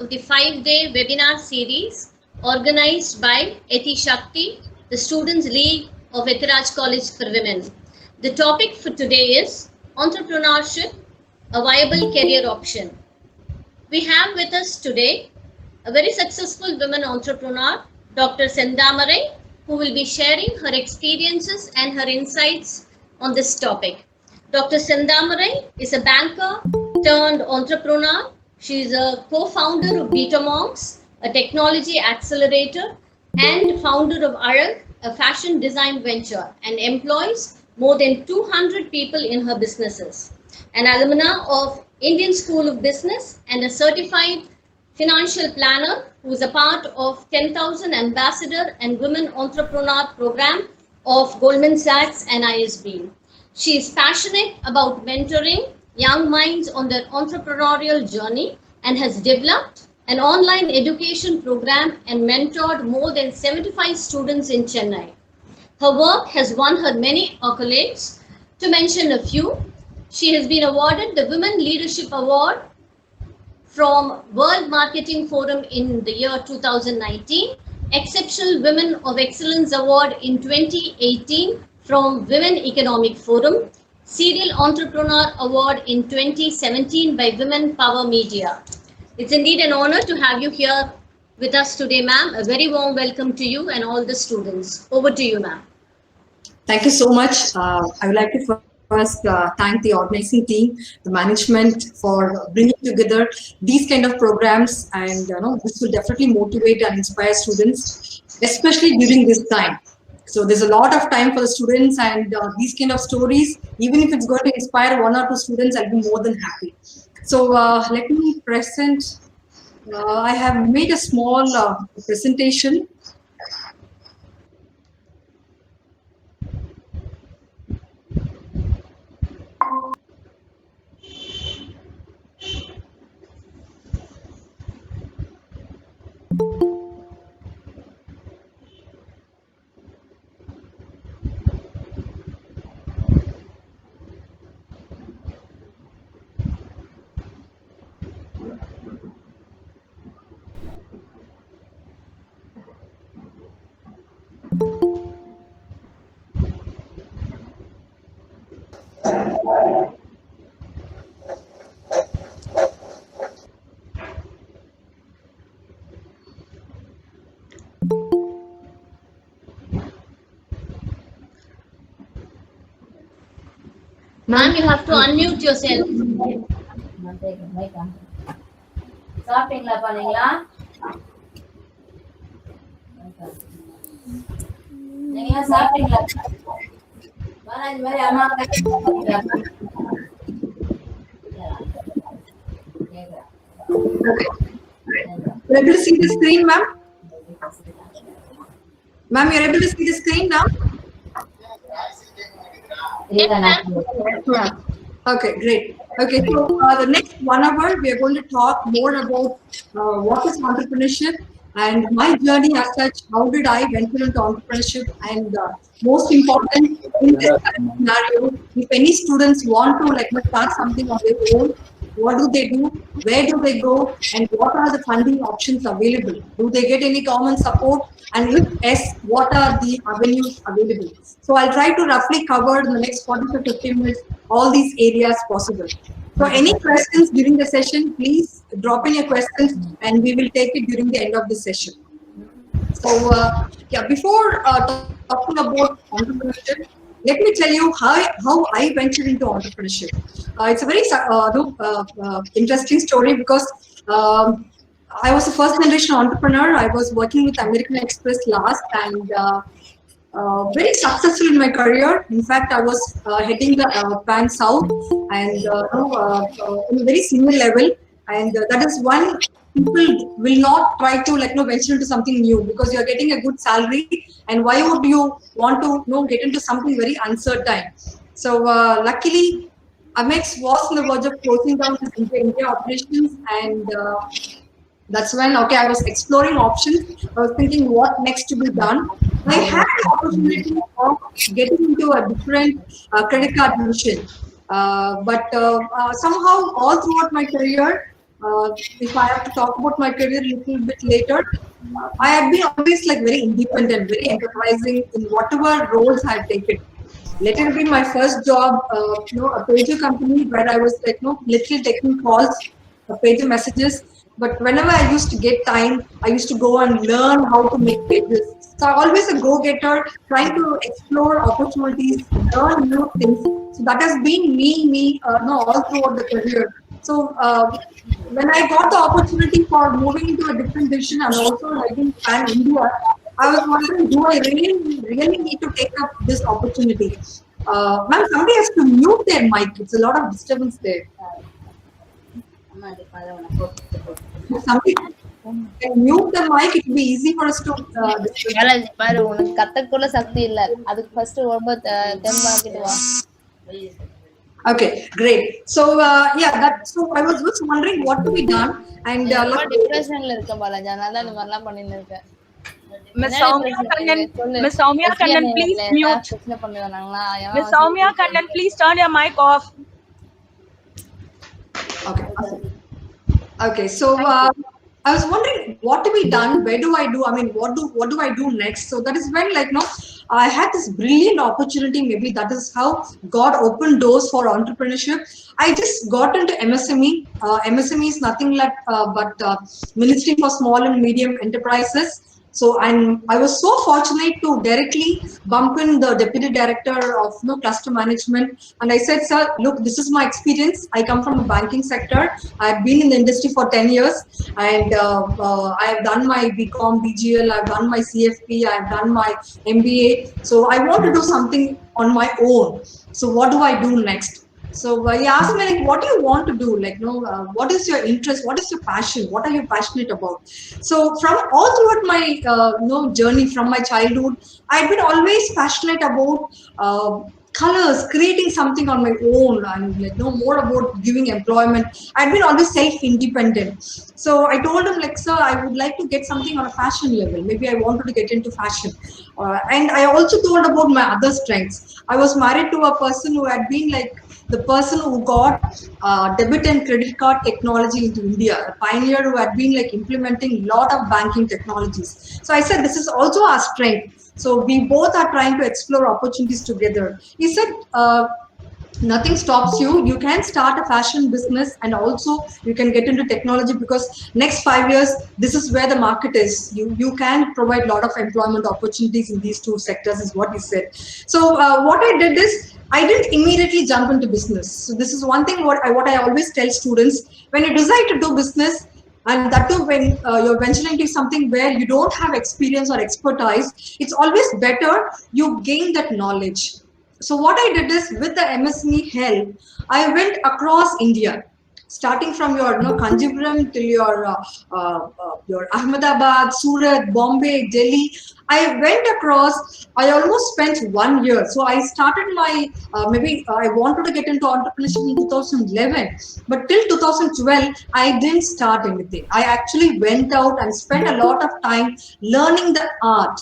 of the 5-day webinar series organized by Eti Shakti, the Students' League of Ethiraj College for Women. The topic for today is Entrepreneurship, a Viable Career Option. We have with us today a very successful women entrepreneur, Dr. Sendamarai, who will be sharing her experiences and her insights on this topic. Dr. Sendamarai is a banker turned entrepreneur. She is a co-founder of BetaMonks, a technology accelerator, and founder of Arag, a fashion design venture, and employs more than 200 people in her businesses. An alumna of Indian School of Business and a certified financial planner who is a part of 10,000 Ambassador and Women Entrepreneur Program of Goldman Sachs and ISB. She is passionate about mentoring young minds on their entrepreneurial journey and has developed an online education program and mentored more than 75 students in Chennai. Her work has won her many accolades. To mention a few, she has been awarded the Women Leadership Award from World Marketing Forum in the year 2019, Exceptional Women of Excellence Award in 2018 from Women Economic Forum, Serial Entrepreneur Award in 2017 by Women Power Media. It's indeed an honor to have you here with us today, ma'am. A very warm welcome to you and all the students. Over to you, ma'am. Thank you so much. I would like to first thank the organizing team, the management for bringing together these kind of programs, and this will definitely motivate and inspire students, especially during this time. So there's a lot of time for the students, and these kind of stories, even if it's going to inspire one or two students, I'll be more than happy. So let me present. I have made a small presentation. Ma'am, you have to unmute yourself. சாப்பிட்டீங்களா நீங்களா? நீங்களா சாப்பிட்டீங்களா? பாலாஜி மாதிரி அம்மா You're able to see the screen, ma'am? Ma'am, you're able to see the screen now? Okay, great. Okay, so the next 1 hour, we are going to talk more about what is entrepreneurship and my journey as such. How did I venture into entrepreneurship? And most important, in this scenario, if any students want to start something on their own, what do they do? Where do they go? And what are the funding options available? Do they get any government support? And if yes, what are the avenues available? So I'll try to roughly cover in the next 40 to 50 minutes all these areas possible. So any questions during the session, please drop in your questions and we will take it during the end of the session. So yeah, before talking about entrepreneurship, let me tell you how I ventured into entrepreneurship. It's a very interesting story because I was a first generation entrepreneur. I was working with American Express last and very successful in my career. In fact, I was heading the Pan South and in a very senior level. And that is one people will not try to venture into something new because you're getting a good salary. And why would you want to get into something very uncertain? So luckily, Amex was on the verge of closing down its India operations, and that's when I was exploring options. I was thinking what next to be done. I had the opportunity of getting into a different credit card mission, but somehow all throughout my career, if I have to talk about my career a little bit later, I have been always like very independent, very enterprising in whatever roles I've taken. Let it be my first job, a pager company where I was like, literally taking calls, pager messages. But whenever I used to get time, I used to go and learn how to make pages. So I'm always a go-getter, trying to explore opportunities, learn new things. So that has been all throughout the career. So when I got the opportunity for moving into a different division and also heading Pan India, I was wondering, do I really need to take up this opportunity? Ma'am, somebody has to mute their mic. It's a lot of disturbance there. If somebody can mute the mic, it will be easy for us to discuss. Balaji பாரு உனக்கு கத்தக்குள்ள சக்தி இல்ல அதுக்கு first ரொம்ப தெம்பாக்கிட்டு வா. Okay, great. So so I was just wondering what to be done, and டிப்ரெஷன்ல இருக்க பாலாஜி அதனால தான் இந்த மாதிரிலாம் பண்ணிட்டு இருக்கேன். Miss Soumya Kannan, please mute. Miss Soumya Kannan, please turn your mic off. Okay. So I was wondering what to be done. Where do I do? I mean, what do I do next? So that is when I had this brilliant opportunity. Maybe that is how God opened doors for entrepreneurship. I just got into MSME. MSME is nothing but Ministry for Small and Medium Enterprises. So I was so fortunate to directly bump in the deputy director of cluster management, and I said, sir, look, this is my experience. I come from the banking sector. I've been in the industry for 10 years, and I've done my BCom, BGL, I've done my CFP, I've done my MBA. So I want to do something on my own. So what do I do next? So he asked me, what do you want to do? What is your interest? What is your passion? What are you passionate about? So from all throughout my journey from my childhood, I've been always passionate about colors, creating something on my own, and more about giving employment. I've been always self-independent. So I told him, sir, I would like to get something on a fashion level. Maybe I wanted to get into fashion. And I also told about my other strengths. I was married to a person who had been the person who got debit and credit card technology into India, a pioneer who had been implementing a lot of banking technologies. So I said, this is also our strength. So we both are trying to explore opportunities together. He said, nothing stops you. You can start a fashion business and also you can get into technology, because next 5 years, this is where the market is. You can provide a lot of employment opportunities in these two sectors, is what he said. So what I did is, I didn't immediately jump into business. So this is one thing what I always tell students: when you decide to do business, and that too when you're venturing into something where you don't have experience or expertise, it's always better you gain that knowledge. So what I did is, with the MSME help, I went across India, starting from your Kanjipuram till your Ahmedabad, Surat, Bombay, Delhi. I went across. I almost spent 1 year. So I started my I wanted to get into entrepreneurship in 2011, but till 2012 I didn't start anything. I actually went out and spent a lot of time learning the art,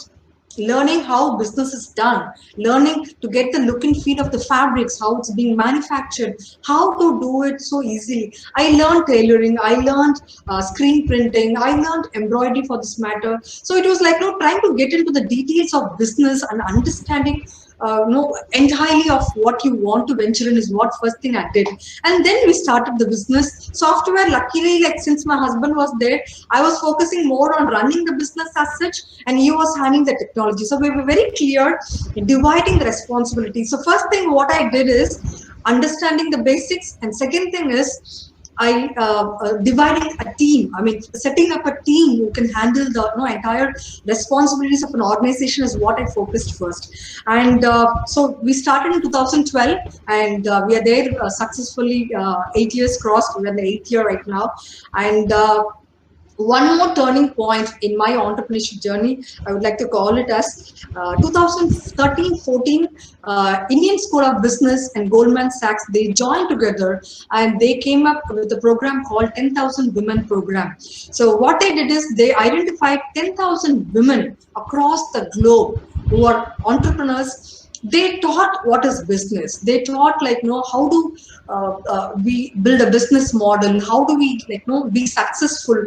learning how business is done, learning to get the look and feel of the fabrics, how it's being manufactured, how to do it so easily. I learned tailoring, I learned screen printing, I learned embroidery for this matter. So it was trying to get into the details of business and understanding entirely of what you want to venture in, is what first thing I did. And then we started the business. Software, luckily, since my husband was there, I was focusing more on running the business as such, and he was handling the technology. So we were very clear in dividing the responsibility. So first thing what I did is understanding the basics, and second thing is I dividing a team. I mean, setting up a team who can handle the entire responsibilities of an organization is what I focused first. And so we started in 2012, and we are there successfully. 8 years crossed. We're in the 8th year right now, and one more turning point in my entrepreneurship journey, I would like to call it as 2013-14, Indian School of Business and Goldman Sachs, they joined together and they came up with a program called 10,000 Women Program. So what they did is, they identified 10,000 women across the globe who are entrepreneurs, they taught what is business. They taught like, how do we build a business model? How do we be successful?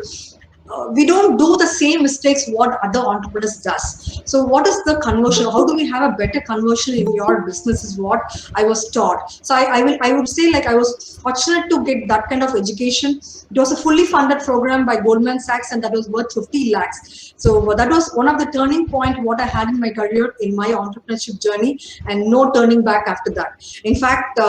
We don't do the same mistakes what other entrepreneurs does. So what is the conversion? How do we have a better conversion in your business is what I was taught. So I would say like I was fortunate to get that kind of education. It was a fully funded program by Goldman Sachs, and that was worth 50 lakhs. So that was one of the turning point what I had in my career, in my entrepreneurship journey, and no turning back after that. In fact,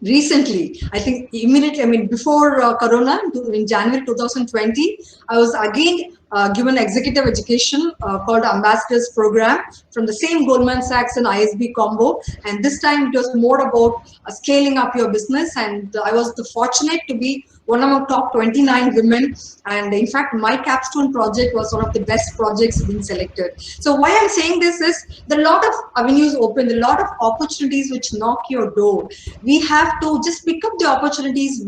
recently, I think immediately, before Corona, in January 2020, I was again given executive education called Ambassadors Program from the same Goldman Sachs and ISB combo. And this time it was more about scaling up your business. And I was fortunate to be one among top 29 women. And in fact, my capstone project was one of the best projects being selected. So why I'm saying this is there are a lot of avenues open, a lot of opportunities which knock your door. We have to just pick up the opportunities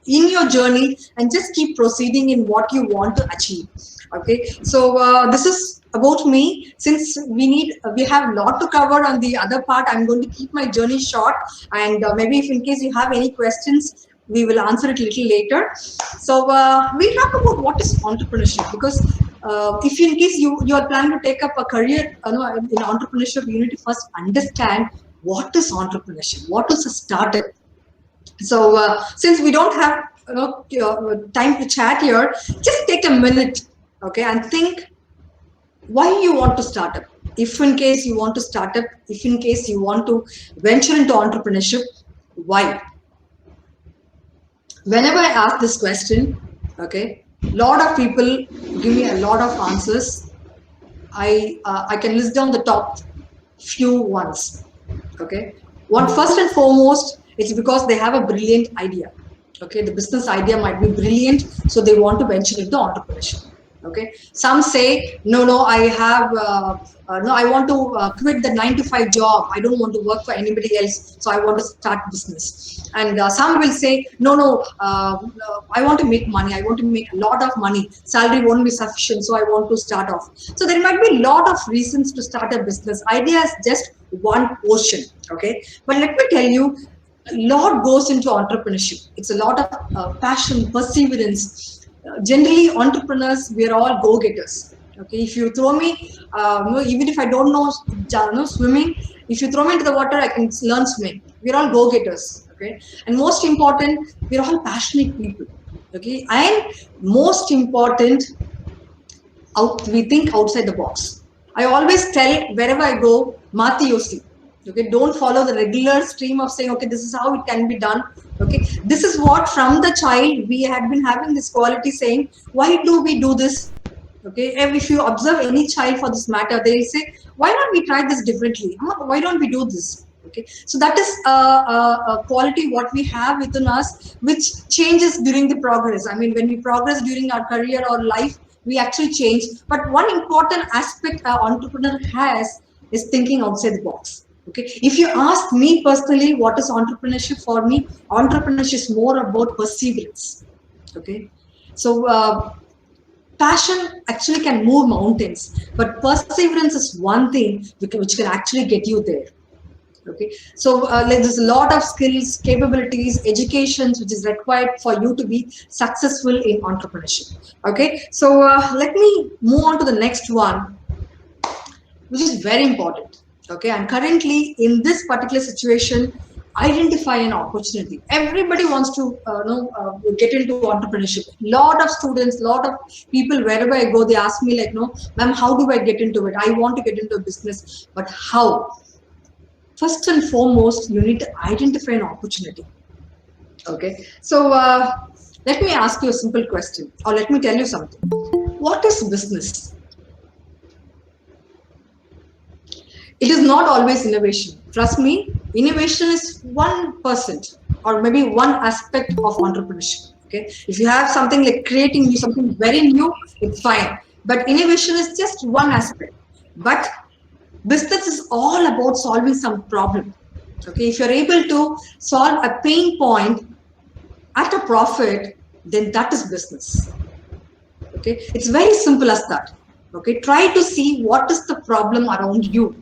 in your journey and just keep proceeding in what you want to achieve. Okay, so this is about me. Since we have a lot to cover on the other part, I'm going to keep my journey short, and maybe if in case you have any questions, we will answer it a little later. So we'll talk about what is entrepreneurship, because if in case you are planning to take up a career in entrepreneurship, you need to first understand what is entrepreneurship, what is a startup. So since we don't have time to chat here, just take a minute, okay, and think why you want to start up. If in case you want to start up, if in case you want to venture into entrepreneurship, why? Whenever I ask this question, okay, a lot of people give me a lot of answers. I can list down the top few ones. Okay, first and foremost, it's because they have a brilliant idea. Okay, the business idea might be brilliant, so they want to venture into entrepreneurship. Okay, some say no, I have I want to quit the 9-to-5 job. I don't want to work for anybody else, so I want to start business. And some will say no, I want to make money. I want to make a lot of money. Salary won't be sufficient, so I want to start off. So there might be a lot of reasons to start a business. Idea is just one portion. Okay, but let me tell you, a lot goes into entrepreneurship. It's a lot of passion, perseverance. Generally, entrepreneurs, we're all go-getters. Okay, if you throw me, even if I don't know swimming, if you throw me into the water, I can learn swimming. We're all go-getters. Okay, and most important, we're all passionate people. Okay, and most important, we think outside the box. I always tell wherever I go, Mati Yosi. Okay, don't follow the regular stream of saying, okay, this is how it can be done. Okay, this is what from the child we had been having this quality saying, why do we do this? Okay, and if you observe any child for this matter, they'll say, why not we try this differently? Why don't we do this? Okay, so that is a quality what we have within us, which changes during the progress. I mean, when we progress during our career or life, we actually change. But one important aspect an entrepreneur has is thinking outside the box. Okay, if you ask me personally, what is entrepreneurship for me? Entrepreneurship is more about perseverance. Okay, so passion actually can move mountains, but perseverance is one thing which can actually get you there. Okay, so there's a lot of skills, capabilities, educations which is required for you to be successful in entrepreneurship. Okay, so let me move on to the next one, which is very important. Okay, and currently in this particular situation, identify an opportunity. Everybody wants to get into entrepreneurship. Lot of students, lot of people, wherever I go, they ask me like, no, ma'am, how do I get into it? I want to get into a business, but how? First and foremost, you need to identify an opportunity. Okay, so let me ask you a simple question, or let me tell you something. What is business? It is not always innovation. Trust me, innovation is 1% or maybe one aspect of entrepreneurship. Okay, if you have something like creating something very new, it's fine. But innovation is just one aspect. But business is all about solving some problem. Okay, if you're able to solve a pain point at a profit, then that is business. Okay, it's very simple as that. Okay, try to see what is the problem around you.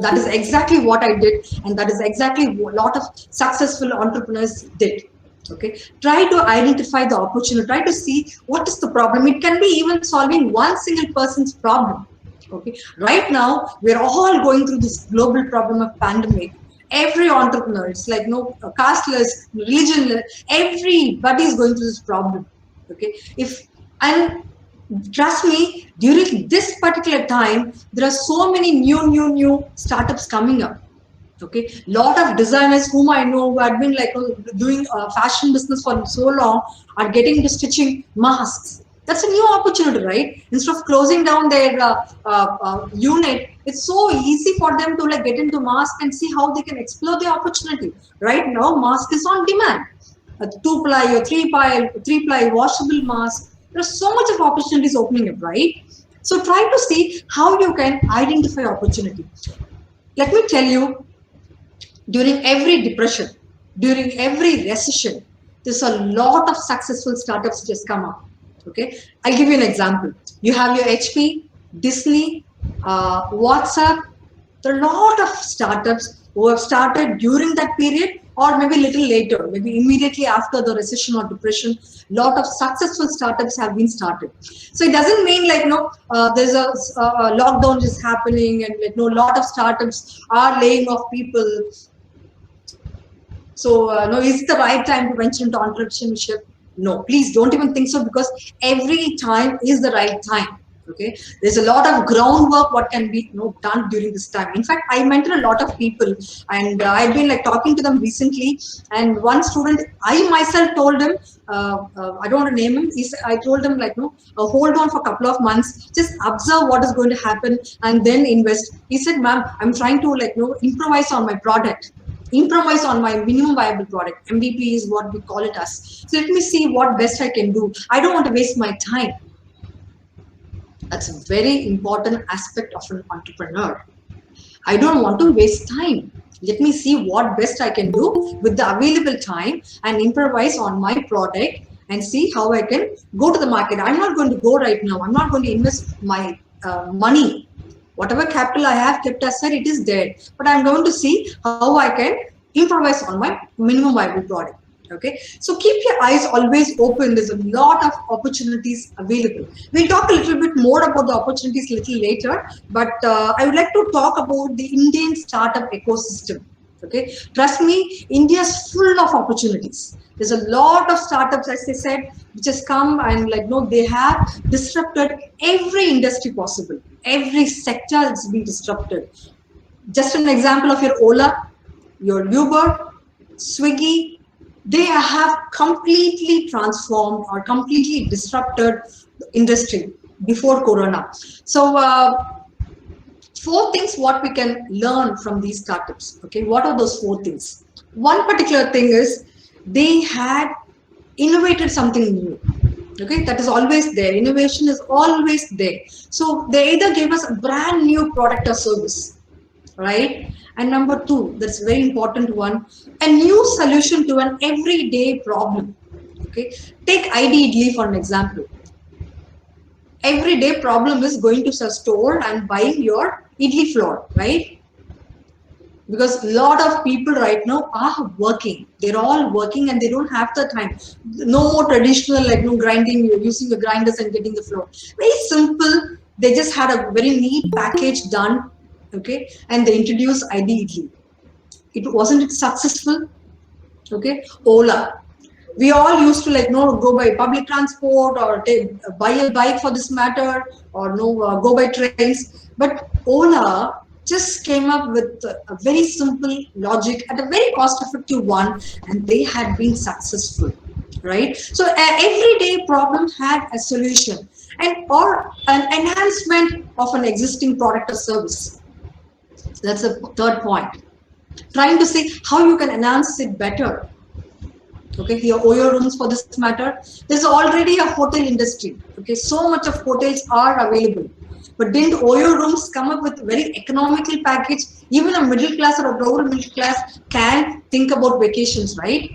That is exactly what I did, and that is exactly what a lot of successful entrepreneurs did. Okay, try to identify the opportunity, try to see what is the problem. It can be even solving one single person's problem. Okay, right now we're all going through this global problem of pandemic. Every entrepreneur, it's like no casteless, religionless, everybody is going through this problem. Okay, if and trust me, during this particular time, there are so many new startups coming up. Okay, lot of designers whom I know who had been like doing fashion business for so long are getting into stitching masks. That's a new opportunity, right? Instead of closing down their unit, it's so easy for them to like get into mask and see how they can explore the opportunity. Right now, mask is on demand. A 2-ply or 3-ply washable mask. There's so much of opportunities opening up, right? So try to see how you can identify opportunity. Let me tell you, during every depression, during every recession, there's a lot of successful startups just come up. Okay, I'll give you an example. You have your HP, Disney, WhatsApp. There are a lot of startups who have started during that period or maybe a little later, maybe immediately after the recession or depression. A lot of successful startups have been started. So it doesn't mean like there's a lockdown is happening and like no lot of startups are laying off people. So, no, is it the right time to venture into entrepreneurship? No, please don't even think so, because every time is the right time. Okay, there's a lot of groundwork what can be done during this time. In fact, I mentor a lot of people, and I've been like talking to them recently. And one student, I myself told him, I don't want to name him. I told him like, no, hold on for a couple of months, just observe what is going to happen, and then invest. He said, "Ma'am, I'm trying to like improvise on my product." Improvise on my minimum viable product. MVP is what we call it as. So let me see what best I can do. I don't want to waste my time. That's a very important aspect of an entrepreneur. I don't want to waste time. Let me see what best I can do with the available time and improvise on my product and see how I can go to the market. I'm not going to go right now. I'm not going to invest my money. Whatever capital I have kept aside, it is there. But I'm going to see how I can improvise on my minimum viable product. Okay, so keep your eyes always open. There's a lot of opportunities available. We'll talk a little bit more about the opportunities a little later, but I would like to talk about the Indian startup ecosystem. Okay, trust me, India is full of opportunities. There's a lot of startups, as I said, which has come and like they have disrupted every industry possible. Every sector has been disrupted. Just an example of your Ola, your Uber, Swiggy, they have completely transformed or completely disrupted the industry before Corona. So 4 things what we can learn from these startups. Okay, what are those 4 things? One particular thing is they had innovated something new. Okay, that is always there. Innovation is always there. So they either gave us a brand new product or service, right? And number 2, that's a very important one, a new solution to an everyday problem. Okay, take ID Idli for an example. Everyday problem is going to a store and buying your idli flour, right? Because a lot of people right now are working. They're all working and they don't have the time. No more traditional like grinding, using the grinders and getting the flour. Very simple. They just had a very neat package done. Okay, and they introduced ID Idli. Wasn't successful? Okay, Ola. We all used to like go by public transport or buy a bike for this matter, or go by trains. But Ola just came up with a very simple logic at a very cost-effective one, and they had been successful, right? So everyday problem had a solution, and or an enhancement of an existing product or service. That's the 3rd point. Trying to see how you can enhance it better. Okay, your Oyo rooms for this matter. There's already a hotel industry. Okay, so much of hotels are available. But didn't Oyo rooms come up with a very economical package? Even a middle class or a lower middle class can think about vacations, right?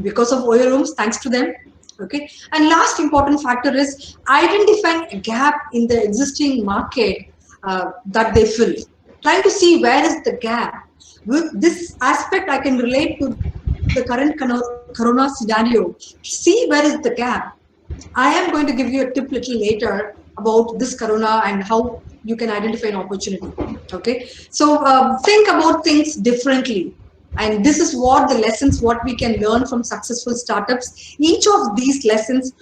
Because of Oyo rooms, thanks to them. Okay, and last important factor is identifying a gap in the existing market that they fill. trying to see where is the gap. With this aspect, I can relate to the current corona scenario. See where is the gap. I am going to give you a tip little later about this corona and how you can identify an opportunity. Okay, so think about things differently. And this is what the lessons, what we can learn from successful startups. Each of these lessons,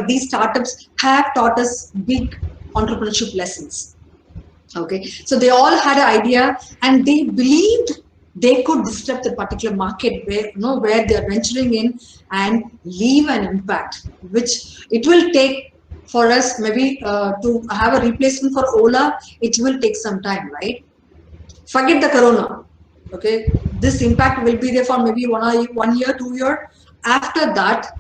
these startups have taught us big entrepreneurship lessons. Okay, so they all had an idea and they believed they could disrupt the particular market where they are venturing in and leave an impact, which it will take for us maybe to have a replacement for Ola. It will take some time, right? Forget the corona. Okay, this impact will be there for maybe 1 year, 2 years. After that,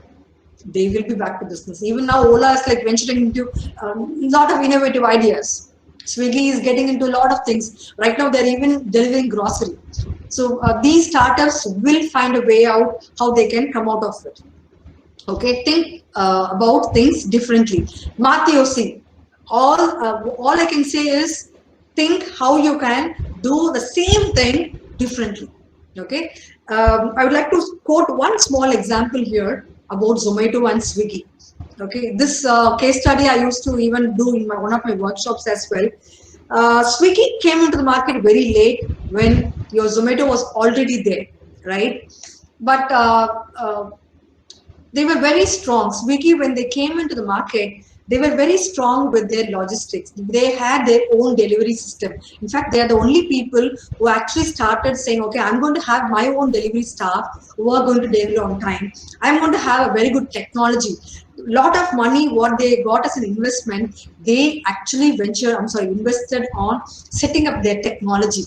they will be back to business. Even now, Ola is like venturing into a lot of innovative ideas. Swiggy is getting into a lot of things. Right now, they're even delivering grocery. So these startups will find a way out how they can come out of it. Okay, think about things differently. Matthew, all I can say is think how you can do the same thing differently. Okay, I would like to quote one small example here about Zomato and Swiggy. Okay, this case study I used to even do in one of my workshops as well. Swiggy came into the market very late when your Zomato was already there, right? But they were very strong. Swiggy, when they came into the market, they were very strong with their logistics. They had their own delivery system. In fact, they are the only people who actually started saying, okay, I'm going to have my own delivery staff who are going to deliver on time. I'm going to have a very good technology. A lot of money, what they got as an investment, they actually invested on setting up their technology.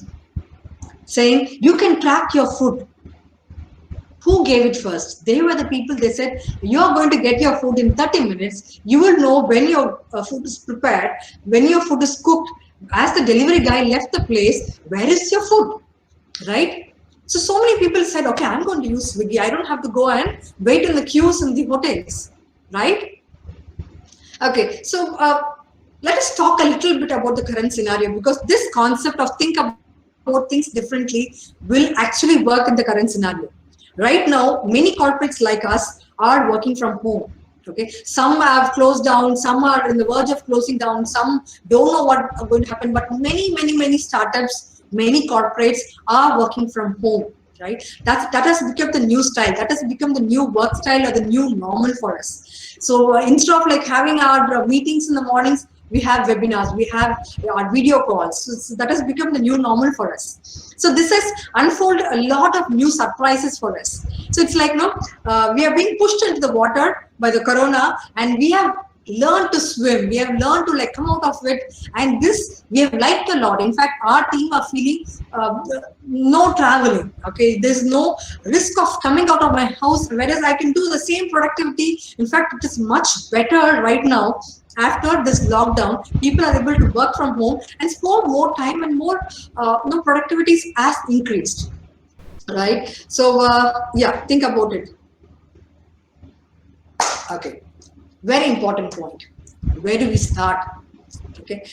Saying, you can track your food. Who gave it first? They were the people. They said, you're going to get your food in 30 minutes. You will know when your food is prepared, when your food is cooked. As the delivery guy left the place, where is your food? Right? So many people said, okay, I'm going to use Swiggy. I don't have to go and wait in the queues in the hotels. Right? Okay, so let us talk a little bit about the current scenario, because this concept of think about things differently will actually work in the current scenario. Right now, many corporates like us are working from home. Okay, some have closed down, some are in the verge of closing down, some don't know what is going to happen, but many startups, many corporates are working from home. Right, that has become the new style, that has become the new work style or the new normal for us. So instead of like having our meetings in the mornings, we have webinars, we have our video calls. So that has become the new normal for us. So this has unfolded a lot of new surprises for us. So it's like, we are being pushed into the water by the corona, and we have learned to swim. We have learned to like come out of it, and this we have liked a lot. In fact, our team are feeling no traveling. Okay, there's no risk of coming out of my house, whereas I can do the same productivity. In fact, it is much better right now. After this lockdown, people are able to work from home and spend more time, and more productivity has increased. Right? So yeah, think about it. Okay, very important point. Where do we start? Okay,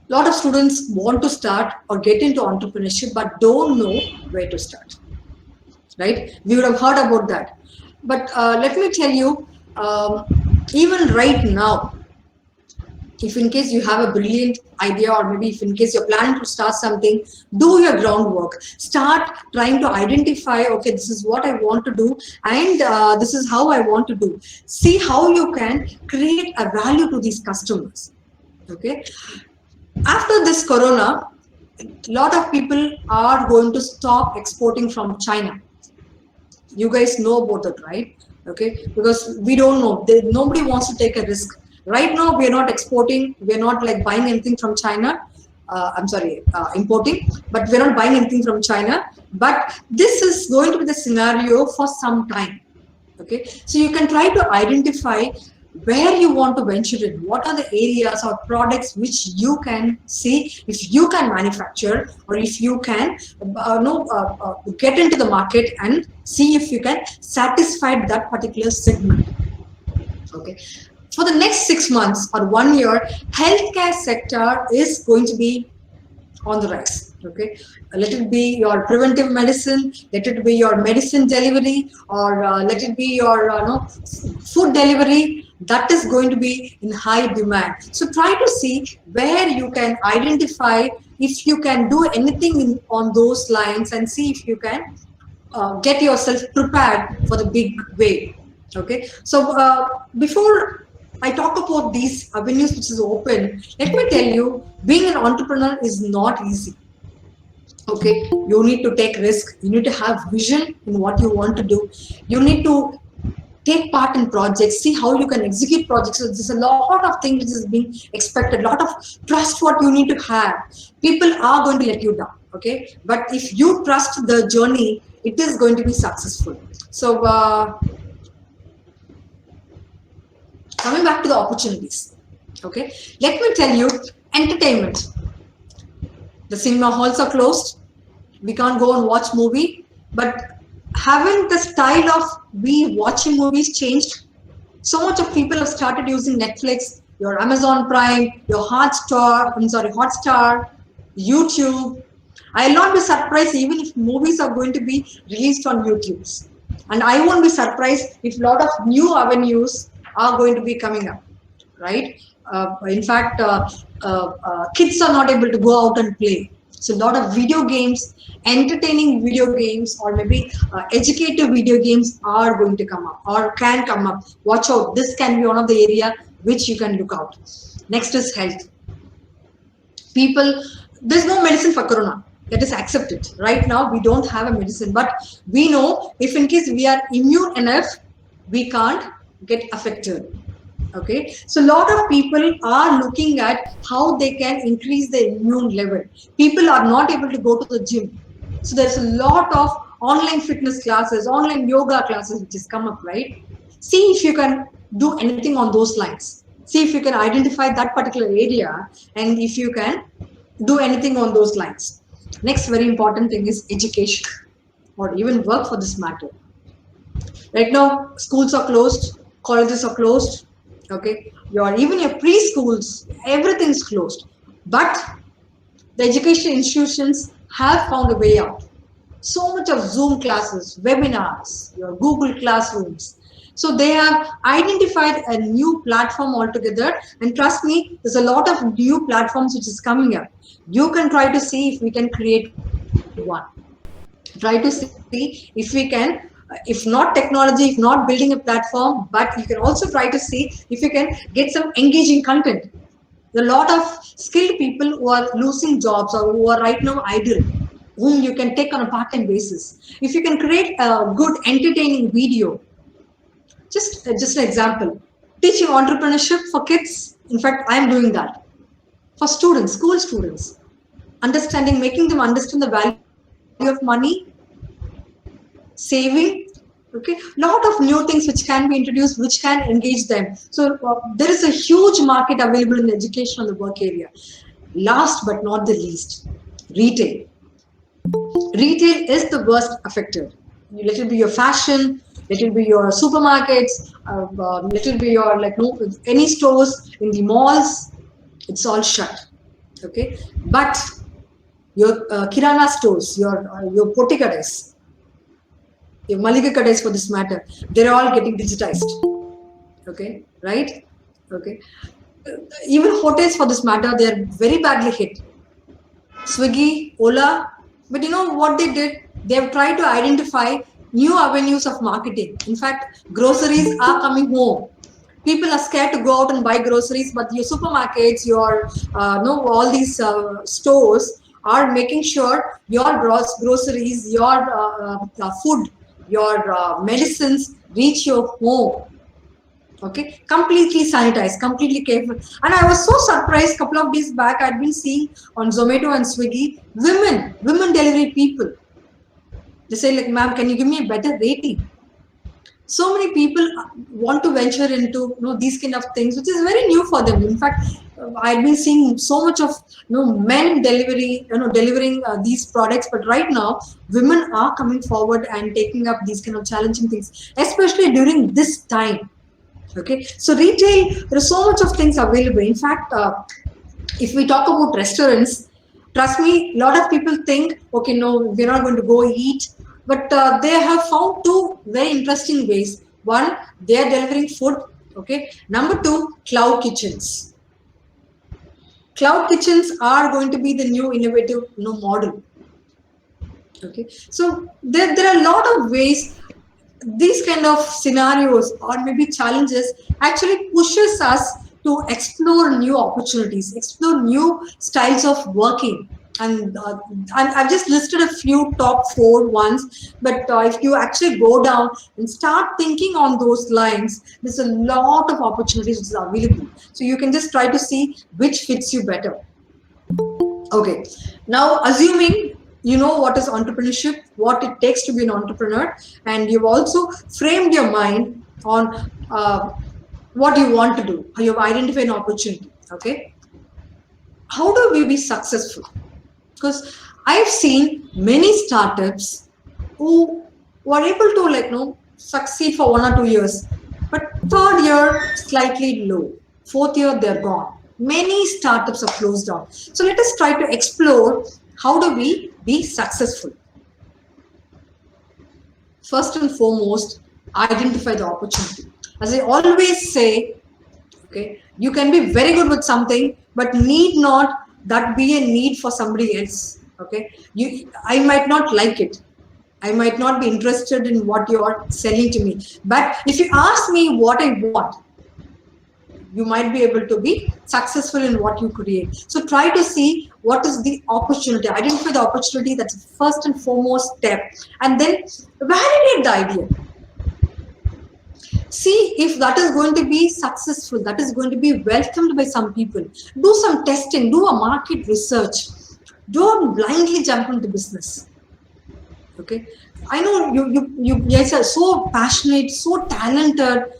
a lot of students want to start or get into entrepreneurship but don't know where to start. Right? We would have heard about that. But let me tell you, even right now, if in case you have a brilliant idea, or maybe if in case you're planning to start something, do your groundwork. Start trying to identify, okay, this is what I want to do, and this is how I want to do. See how you can create a value to these customers. Okay. After this corona, a lot of people are going to stop exporting from China. You guys know about that, right? Okay, because we don't know. Nobody wants to take a risk. Right now, we are not exporting. We are not like buying anything from China. Importing, but we're not buying anything from China. But this is going to be the scenario for some time. Okay, so you can try to identify where you want to venture in. What are the areas or products which you can see if you can manufacture, or if you can get into the market and see if you can satisfy that particular segment. Okay. For the next 6 months or 1 year, healthcare sector is going to be on the rise. Okay, let it be your preventive medicine, let it be your medicine delivery, or let it be your food delivery. That is going to be in high demand. So try to see where you can identify if you can do anything on those lines, and see if you can get yourself prepared for the big wave. Okay, so before I talk about these avenues which is open, let me tell you, being an entrepreneur is not easy. Okay, you need to take risk, you need to have vision in what you want to do, you need to take part in projects, see how you can execute projects. So there's a lot of things which is being expected, a lot of trust what you need to have. People are going to let you down, okay, but if you trust the journey, it is going to be successful. So coming back to the opportunities, okay, let me tell you, entertainment, the cinema halls are closed, we can't go and watch movie, but haven't the style of we watching movies changed? So much of people have started using Netflix, your Amazon Prime, your Hotstar, YouTube. I'll not be surprised even if movies are going to be released on YouTube. And I won't be surprised if a lot of new avenues are going to be coming up, right? In fact, kids are not able to go out and play. So a lot of video games, entertaining video games, or maybe educative video games are going to come up or can come up. Watch out. This can be one of the area which you can look out. Next is health. People, there's no medicine for corona. Let us accept it. Right now, we don't have a medicine, but we know if in case we are immune enough, we can't get affected. Okay, so a lot of people are looking at how they can increase their immune level. People are not able to go to the gym, so there's a lot of online fitness classes, online yoga classes which has come up, right? See if you can do anything on those lines. See if you can identify that particular area, and if you can do anything on those lines. Next very important thing is education, or even work for this matter. Right now, schools are closed, colleges are closed. Okay, even your preschools, everything's closed, but the education institutions have found a way out. So much of Zoom classes, webinars, your Google classrooms. So they have identified a new platform altogether, and trust me, there's a lot of new platforms which is coming up. You can try to see if we can create one. Try to see if we can, if not technology, if not building a platform, but you can also try to see if you can get some engaging content. There are a lot of skilled people who are losing jobs or who are right now idle, whom you can take on a part-time basis. If you can create a good entertaining video, just an example, teaching entrepreneurship for kids. In fact, I am doing that for students, school students, understanding, making them understand the value of money, saving. Okay, lot of new things which can be introduced, which can engage them. So there is a huge market available in education on the work area. Last but not the least, retail. Retail is the worst affected. Let it be your fashion, let it be your supermarkets, let it be your any stores in the malls. It's all shut. Okay, but your kirana stores, your potikadas, your Malika Kadais for this matter, they're all getting digitized. Okay, right? Okay. Even hotels for this matter, they're very badly hit. Swiggy, Ola, but you know what they did? They have tried to identify new avenues of marketing. In fact, groceries are coming home. People are scared to go out and buy groceries, but your supermarkets, your all these stores are making sure your groceries, your food, your medicines reach your home. Okay, completely sanitized, completely careful. And I was so surprised. Couple of days back, I'd been seeing on Zomato and Swiggy, women delivery people. They say like, ma'am, can you give me a better rating? So many people want to venture into these kind of things, which is very new for them. In fact, I've been seeing so much of men delivering these products, but right now women are coming forward and taking up these kind of challenging things, especially during this time. Okay, so retail, there are so much of things available. In fact, if we talk about restaurants, Trust me, a lot of people think, okay, no, we're not going to go eat. But they have found two very interesting ways. One, they are delivering food. Okay. Number two, cloud kitchens. Cloud kitchens are going to be the new innovative model. Okay. So there are a lot of ways. These kind of scenarios or maybe challenges actually pushes us to explore new opportunities, explore new styles of working. And I've just listed a few top 4 ones, but if you actually go down and start thinking on those lines, there's a lot of opportunities which are available. So you can just try to see which fits you better. Okay, now assuming you know what is entrepreneurship, what it takes to be an entrepreneur, and you've also framed your mind on what you want to do, you've identified an opportunity. Okay, how do we be successful? Because I've seen many startups who were able to succeed for 1 or 2 years, but third year slightly low, fourth year they're gone. Many startups are closed down. So let us try to explore how do we be successful. First and foremost, identify the opportunity. As I always say, okay, you can be very good with something, but need not that be a need for somebody else. Okay, I might not like it. I might not be interested in what you're selling to me. But if you ask me what I want, you might be able to be successful in what you create. So try to see what is the opportunity, identify the opportunity. That's the first and foremost step. And then validate the idea. See if that is going to be successful, that is going to be welcomed by some people. Do some testing, do a market research. Don't blindly jump into business. Okay, I know you guys are so passionate, so talented.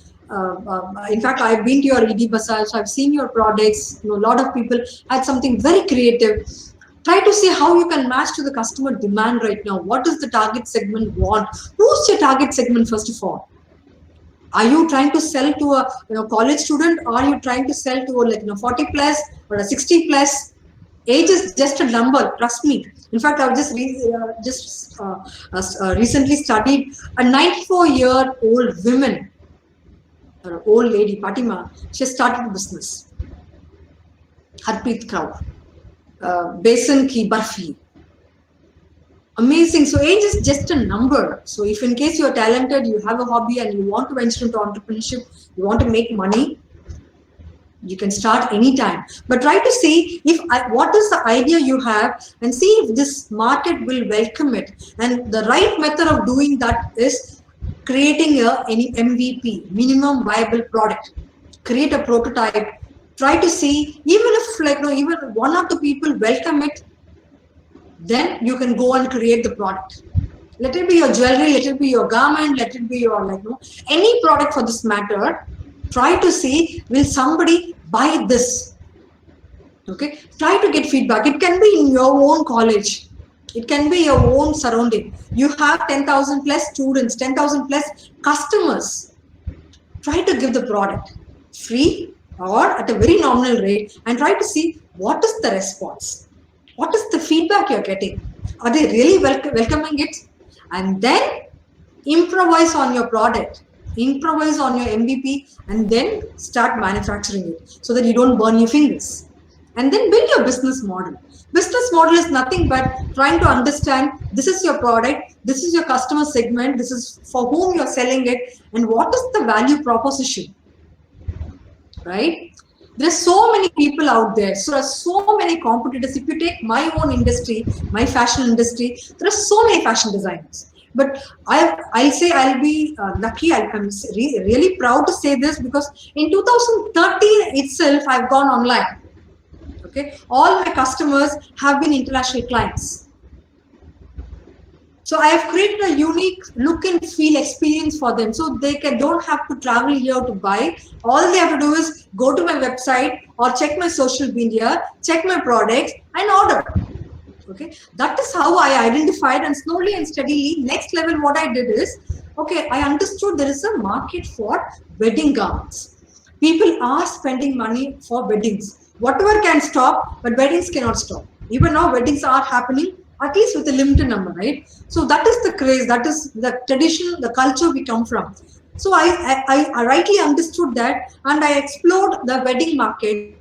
In fact, I've been to your ED Bazaar, so I've seen your products. A lot of people had something very creative. Try to see how you can match to the customer demand right now. What does the target segment want? Who's your target segment, first of all? Are you trying to sell to a college student, or are you trying to sell to a 40 plus or a 60 plus? Age is just a number. Trust me. In fact, I've just recently studied a 94-year-old woman. Old lady, Fatima, she started a business. Harpreet Kaur, Besan Ki Barfi. Amazing. So age is just a number. So if in case you're talented, you have a hobby and you want to venture into entrepreneurship, you want to make money, you can start anytime. But try to see what is the idea you have and see if this market will welcome it. And the right method of doing that is creating any MVP, minimum viable product. Create a prototype. Try to see, even if even 1 or 2 people welcome it, then you can go and create the product. Let it be your jewelry, let it be your garment, let it be your any product for this matter. Try to see, will somebody buy this? Okay, try to get feedback. It can be in your own college. It can be your own surrounding. You have 10,000 plus students, 10,000 plus customers. Try to give the product free or at a very nominal rate and try to see what is the response. What is the feedback you're getting? Are they really welcoming it? And then improvise on your product, improvise on your MVP, and then start manufacturing it so that you don't burn your fingers. And then build your business model. Business model is nothing but trying to understand this is your product, this is your customer segment, this is for whom you're selling it, and what is the value proposition, right? There's so many people out there. So there are so many competitors. If you take my own industry, my fashion industry, there are so many fashion designers. But I'll say I'll be lucky. I'm really proud to say this because in 2013 itself, I've gone online. Okay, all my customers have been international clients. So I have created a unique look and feel experience for them. So they don't have to travel here to buy. All they have to do is go to my website or check my social media, check my products and order. Okay, that is how I identified, and slowly and steadily, next level what I did is, okay, I understood there is a market for wedding gowns. People are spending money for weddings. Whatever can stop, but weddings cannot stop. Even now weddings are happening, at least with a limited number, right? So that is the craze, that is the tradition, the culture we come from. So I rightly understood that, and I explored the wedding market,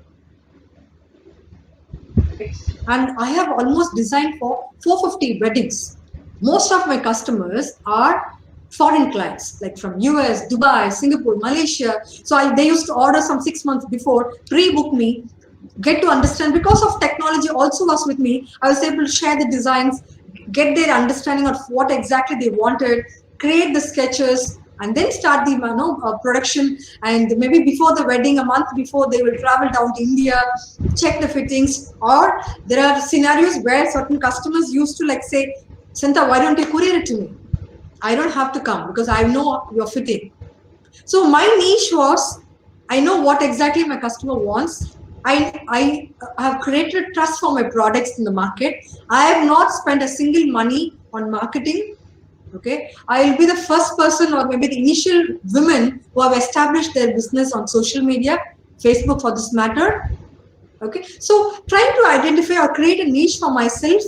and I have almost designed for 450 weddings. Most of my customers are foreign clients, like from US, Dubai, Singapore, Malaysia. So they used to order some 6 months before, pre-book me, get to understand. Because of technology also was with me, I was able to share the designs, get their understanding of what exactly they wanted, create the sketches, and then start the production. And maybe before the wedding, a month before, they will travel down to India, check the fittings. Or there are scenarios where certain customers used to like say, Santa, why don't you courier it to me? I don't have to come because I know your fitting. So my niche was, I know what exactly my customer wants. I have created trust for my products in the market. I have not spent a single money on marketing. Okay, I will be the first person, or maybe the initial women who have established their business on social media, Facebook for this matter. Okay, so trying to identify or create a niche for myself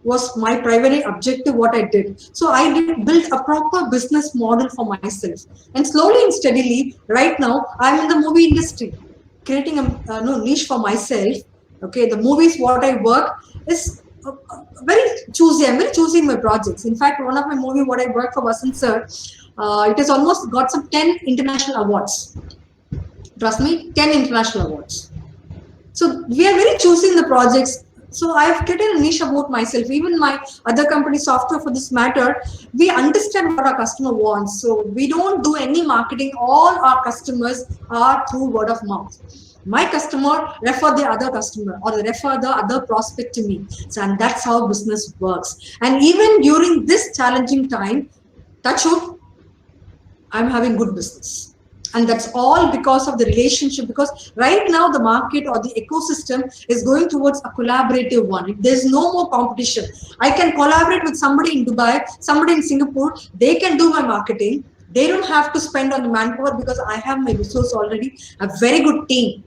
was my primary objective, what I did. So I did build a proper business model for myself. And slowly and steadily, right now, I'm in the movie industry, creating a niche for myself. Okay, the movies, what I work is very choosy. I'm very choosy in my projects. In fact, one of my movie, what I work for Vasant Sir, it has almost got some 10 international awards. Trust me, 10 international awards. So we are very choosy in the projects. So I have created a niche about myself. Even my other company, Software for this matter, we understand what our customer wants. So we don't do any marketing. All our customers are through word of mouth. My customer refer the other customer, or they refer the other prospect to me. So, and that's how business works. And even during this challenging time, touch wood, I'm having good business. And that's all because of the relationship. Because right now the market or the ecosystem is going towards a collaborative one. There's no more competition. I can collaborate with somebody in Dubai, somebody in Singapore. They can do my marketing. They don't have to spend on the manpower because I have my resource already, a very good team.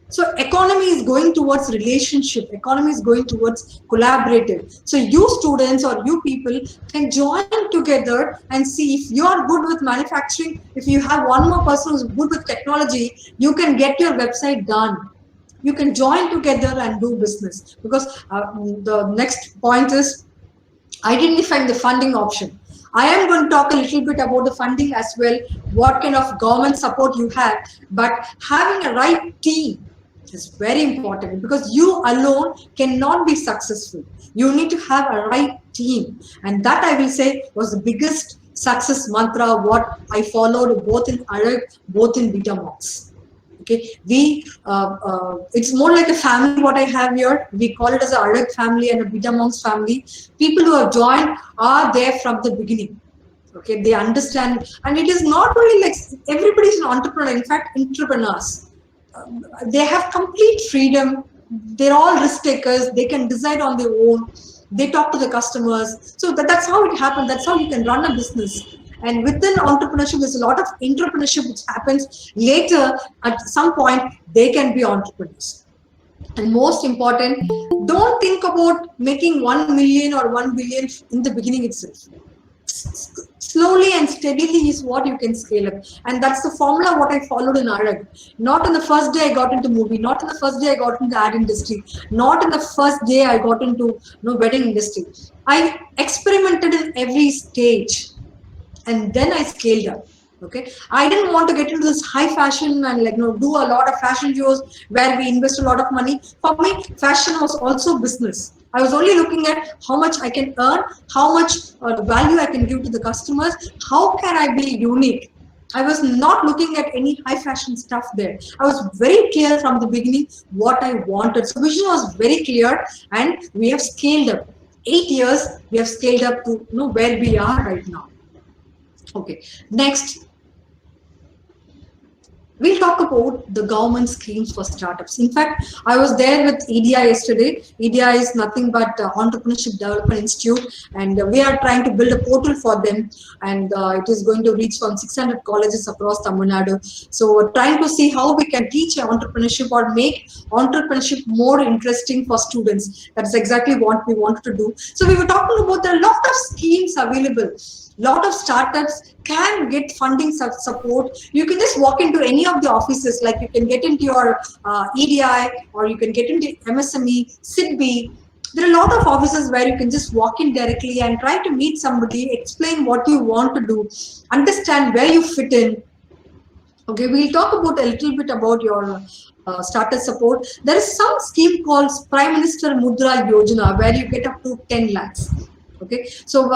So economy is going towards relationship. Economy is going towards collaborative. So you students or you people can join together and see if you are good with manufacturing. If you have one more person who's good with technology, you can get your website done. You can join together and do business. Because the next point is identifying the funding option. I am going to talk a little bit about the funding as well, what kind of government support you have, but having a right team is very important, because you alone cannot be successful. You need to have a right team, and that I will say was the biggest success mantra what I followed both in Arag, both in Betamox. Okay, it's more like a family what I have here. We call it as a Arag family and a Betamox family. People who have joined are there from the beginning. Okay, they understand, and it is not only like everybody is an entrepreneur. In fact, entrepreneurs, they have complete freedom. They're all risk takers. They can decide on their own. They talk to the customers. So that's how it happens. That's how you can run a business. And within entrepreneurship, there's a lot of entrepreneurship which happens later. At some point, they can be entrepreneurs. And most important, don't think about making 1 million or 1 billion in the beginning itself. Slowly and steadily is what you can scale up. And that's the formula what I followed in Arag. Not in the first day I got into movie, not in the first day I got into ad industry, not in the first day I got into wedding industry. I experimented in every stage, and then I scaled up. Okay, I didn't want to get into this high fashion and do a lot of fashion shows where we invest a lot of money. For me, fashion was also business. I was only looking at how much I can earn, how much value I can give to the customers, how can I be unique. I was not looking at any high fashion stuff there. I was very clear from the beginning what I wanted. So vision was very clear, and we have scaled up. 8 years, we have scaled up to where we are right now. Okay, next. we'll talk about the government schemes for startups. In fact, I was there with EDI yesterday. EDI is nothing but Entrepreneurship Development Institute, and we are trying to build a portal for them, and it is going to reach from 600 colleges across Tamil Nadu. So we're trying to see how we can teach entrepreneurship or make entrepreneurship more interesting for students. That's exactly what we wanted to do. So we were talking about there are a lot of schemes available. Lot of startups can get funding support. You can just walk into any of the offices, like you can get into your EDI, or you can get into MSME, SIDBI. There are a lot of offices where you can just walk in directly and try to meet somebody, explain what you want to do, understand where you fit in. Okay, we'll talk about a little bit about your startup support. There is some scheme called Prime Minister Mudra Yojana where you get up to 10 lakhs. Okay, so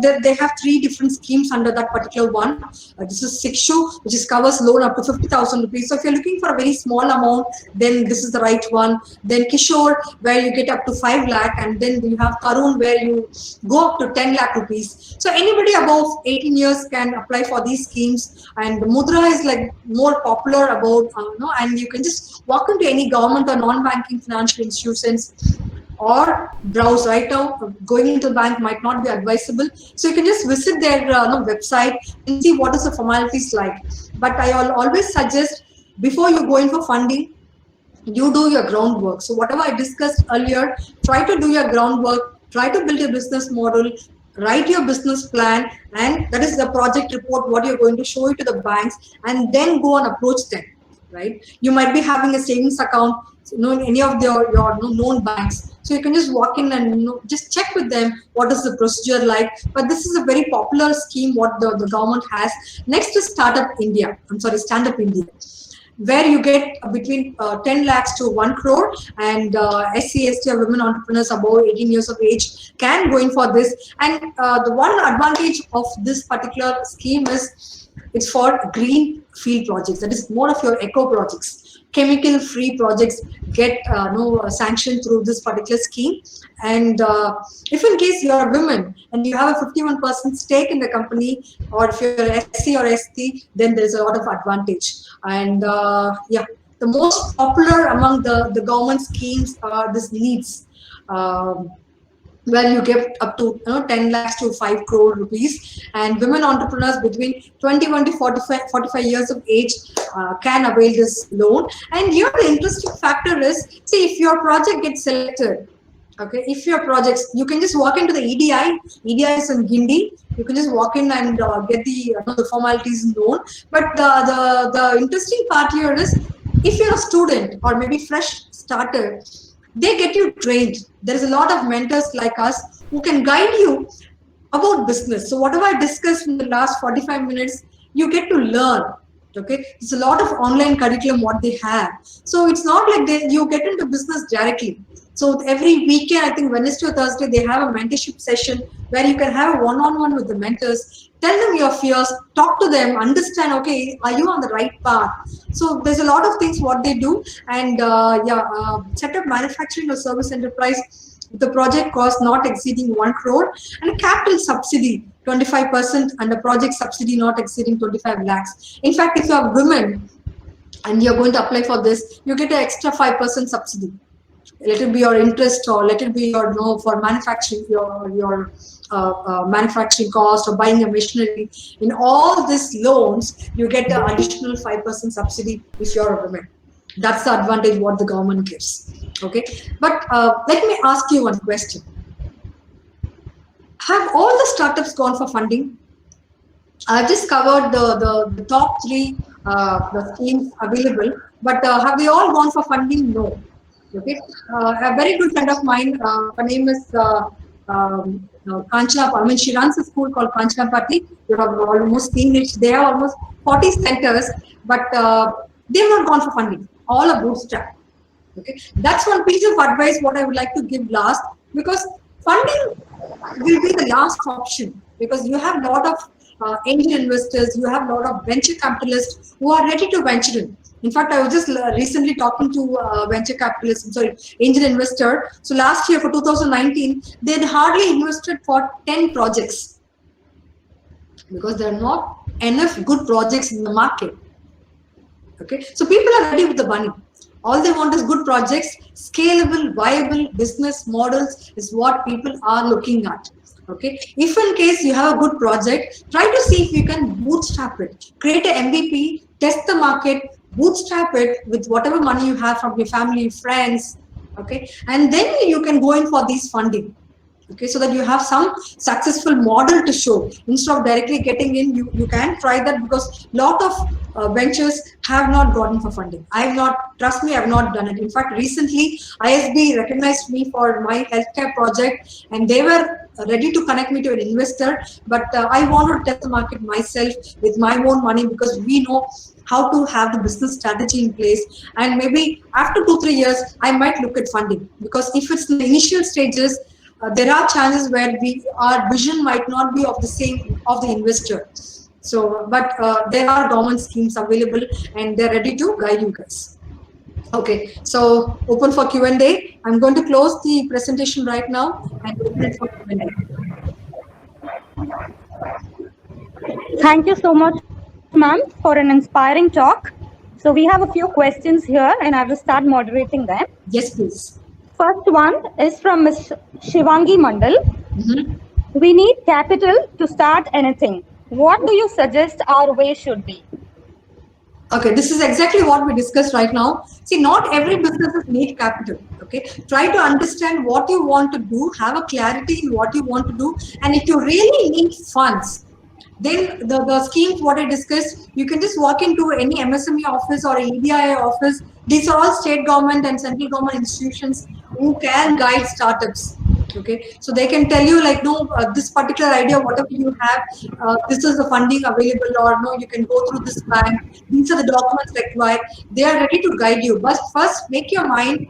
they have 3 different schemes under that particular one. This is Sikshu, which is covers loan up to 50,000 rupees. So if you're looking for a very small amount, then this is the right one. Then Kishore, where you get up to 5 lakh, and then you have Karun, where you go up to 10 lakh rupees. So anybody above 18 years can apply for these schemes. And Mudra is like more popular about, and you can just walk into any government or non-banking financial institutions, or browse. Right now, going into the bank might not be advisable, so you can just visit their website and see what is the formalities like. But I always suggest, before you go in for funding, you do your groundwork. So whatever I discussed earlier, try to do your groundwork, try to build a business model, write your business plan, and that is the project report, what you're going to show it to the banks, and then go and approach them. Right? You might be having a savings account, in any of your known banks. So you can just walk in and just check with them what is the procedure like. But this is a very popular scheme what the government has. Next is Stand Up India, where you get between 10 lakhs to 1 crore, and SC, ST, or women entrepreneurs above 18 years of age can go in for this. And the one advantage of this particular scheme is it's for green field projects. That is more of your eco projects. Chemical free projects get sanctioned through this particular scheme. And if in case you're a woman and you have a 51% stake in the company, or if you're SC or ST, then there's a lot of advantage. And the most popular among the government schemes are this NEETs, where you get up to 10 lakhs to 5 crore rupees, and women entrepreneurs between 21 to 45 years of age can avail this loan. And here the interesting factor is, see, if your project gets selected, okay, if your projects, you can just walk into the EDI is in Guindy, you can just walk in and get the formalities known. But the interesting part here is, if you're a student or maybe fresh starter, they get you trained. There is a lot of mentors like us who can guide you about business. So whatever I discussed in the last 45 minutes, you get to learn. Okay, it's a lot of online curriculum what they have. So it's not like you get into business directly. So every weekend, I think Wednesday or Thursday, they have a mentorship session where you can have a one-on-one with the mentors. Tell them your fears, talk to them, understand, okay, are you on the right path? So there's a lot of things what they do. And set up manufacturing or service enterprise, the project cost not exceeding 1 crore, and a capital subsidy 25%, and a project subsidy not exceeding 25 lakhs. In fact, if you are women and you're going to apply for this, you get an extra 5% subsidy. Let it be your interest, or let it be your for manufacturing, your manufacturing cost, or buying a machinery. In all these loans, you get the additional 5% subsidy if you're a woman. That's the advantage what the government gives. Okay, but let me ask you one question. Have all the startups gone for funding? I've just covered the top 3 the schemes available, but have they all gone for funding? No. Okay, a very good friend of mine, her name is Kanchana. She runs a school called Kanchana Party. You have almost seen it. They have almost 40 centers, but they've not gone for funding. All are bootstrapped. Okay, that's one piece of advice what I would like to give last, because funding will be the last option, because you have a lot of angel investors, you have a lot of venture capitalists who are ready to venture in. In fact, I was just recently talking to angel investor. So last year for 2019, they had hardly invested for 10 projects because there are not enough good projects in the market. Okay, so people are ready with the money. All they want is good projects, scalable, viable business models is what people are looking at. Okay, if in case you have a good project, try to see if you can bootstrap it, create an MVP, test the market, bootstrap it with whatever money you have from your family, friends. Okay, and then you can go in for these funding. Okay, so that you have some successful model to show. Instead of directly getting in, you can try that, because lot of ventures have not gotten for funding. I have not, trust me, I have not done it. In fact, recently ISB recognized me for my healthcare project, and they were ready to connect me to an investor, but I wanted to test the market myself with my own money, because we know how to have the business strategy in place. And maybe after 2-3 years I might look at funding, because if it's in the initial stages, there are chances where our vision might not be of the same of the investor. So, but there are government schemes available, and they're ready to guide you guys. Okay, so open for Q&A. I'm going to close the presentation right now and open it for Q&A. Thank you so much, ma'am, for an inspiring talk. So we have a few questions here, and I will start moderating them. Yes, please. First one is from Ms. Shivangi Mandal. We need capital to start anything. What do you suggest our way should be? Okay, this is exactly what we discussed right now. See, not every businesses need capital. Okay, try to understand what you want to do, have a clarity in what you want to do, and if you really need funds, then the schemes what I discussed, you can just walk into any MSME office or EDI office. These are all state government and central government institutions who can guide startups. Okay, so they can tell you like, no, this particular idea, whatever you have, this is the funding available, or no, you can go through this bank. These are the documents required. They are ready to guide you. But first, make your mind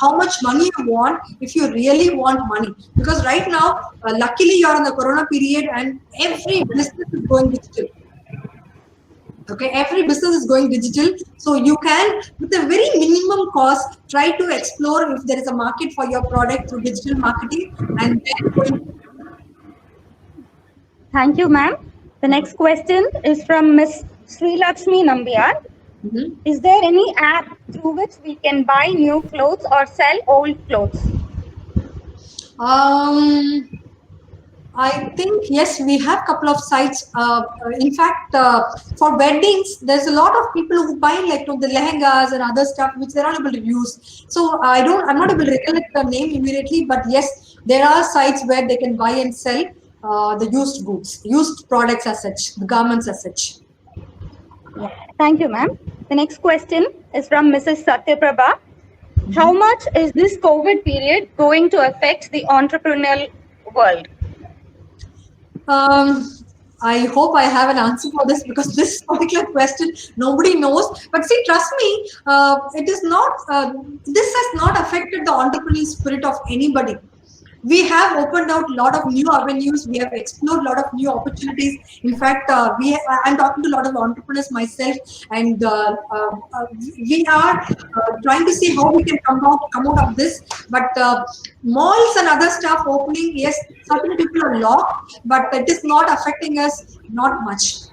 how much money you want, if you really want money. Because right now, luckily you're in the corona period and every business is going digital. Okay, every business is going digital. So you can, with a very minimum cost, try to explore if there is a market for your product through digital marketing, and then going. Thank you, ma'am. The next question is from Ms. Sri Lakshmi Nambiar. Is there any app through which we can buy new clothes or sell old clothes? I think, yes, we have a couple of sites. In fact, for weddings, there's a lot of people who buy like the lehengas and other stuff which they're not able to use. So I'm not able to recollect the name immediately, but yes, there are sites where they can buy and sell the used goods, used products as such, the garments as such. Thank you, ma'am. The next question is from Mrs. Satyaprabha. How much is this COVID period going to affect the entrepreneurial world? I hope I have an answer for this, because this particular question nobody knows. But see, trust me, it is not. This has not affected the entrepreneurial spirit of anybody. We have opened out a lot of new avenues. We have explored a lot of new opportunities. In fact, I'm talking to a lot of entrepreneurs myself, and we are trying to see how we can come out of this. But malls and other stuff opening, yes, certain people are locked, but it is not affecting us, not much.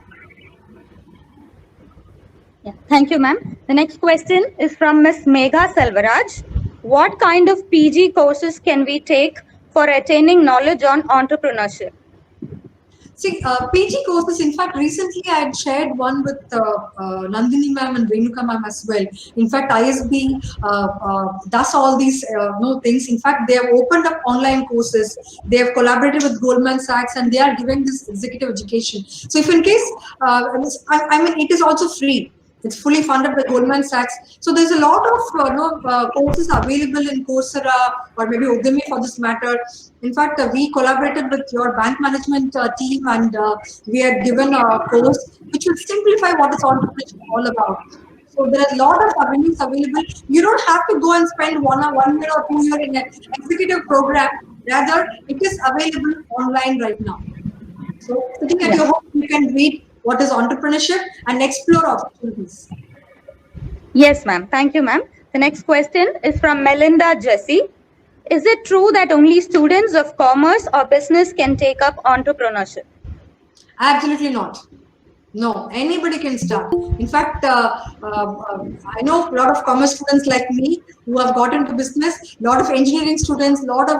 Yeah, thank you, ma'am. The next question is from Ms. Megha Selvaraj. What kind of PG courses can we take for attaining knowledge on entrepreneurship? See, PG courses, in fact, recently I had shared one with Nandini ma'am and Renuka ma'am as well. In fact, ISB does all these things. In fact, they have opened up online courses. They have collaborated with Goldman Sachs, and they are giving this executive education. So if in case, I mean, it is also free. It's fully funded by Goldman Sachs. So there's a lot of courses available in Coursera or maybe Udemy for this matter. In fact, we collaborated with your bank management team, and we had given a course which will simplify what is entrepreneurship all about. So there are a lot of avenues available. You don't have to go and spend 1 year or 2 years in an executive program. Rather, it is available online right now. So sitting at your home, you can read what is entrepreneurship and explore opportunities. Yes, ma'am. Thank you, ma'am. The next question is from Melinda Jesse. Is it true that only students of commerce or business can take up entrepreneurship? Absolutely not. No, anybody can start. In fact, I know a lot of commerce students like me who have got into business, a lot of engineering students, a lot of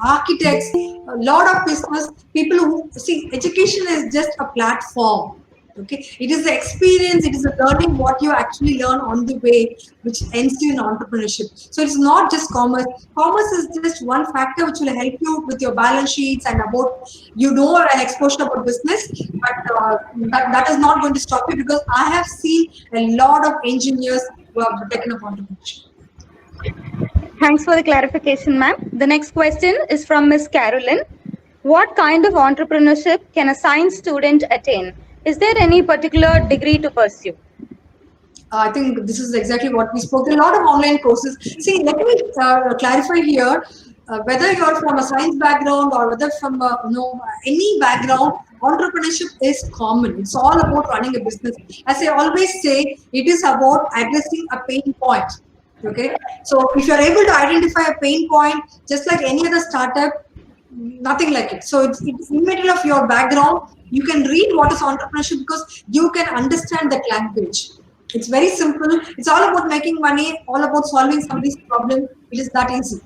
architects, a lot of business people who see education is just a platform. Okay, it is the experience, it is the learning what you actually learn on the way, which ends you in entrepreneurship. So it's not just commerce. Commerce is just one factor which will help you with your balance sheets and about an exposure about business, but that is not going to stop you because I have seen a lot of engineers who have taken up entrepreneurship. Thanks for the clarification, ma'am. The next question is from Miss Carolyn. What kind of entrepreneurship can a science student attain? Is there any particular degree to pursue? I think this is exactly what we spoke. There are a lot of online courses. See, let me clarify here. Whether you're from a science background or whether from any background, entrepreneurship is common. It's all about running a business. As I always say, it is about addressing a pain point. Okay, so if you're able to identify a pain point, just like any other startup, nothing like it. So it's in the middle of your background. You can read what is entrepreneurship because you can understand that language. It's very simple. It's all about making money, all about solving somebody's problem. It is that easy.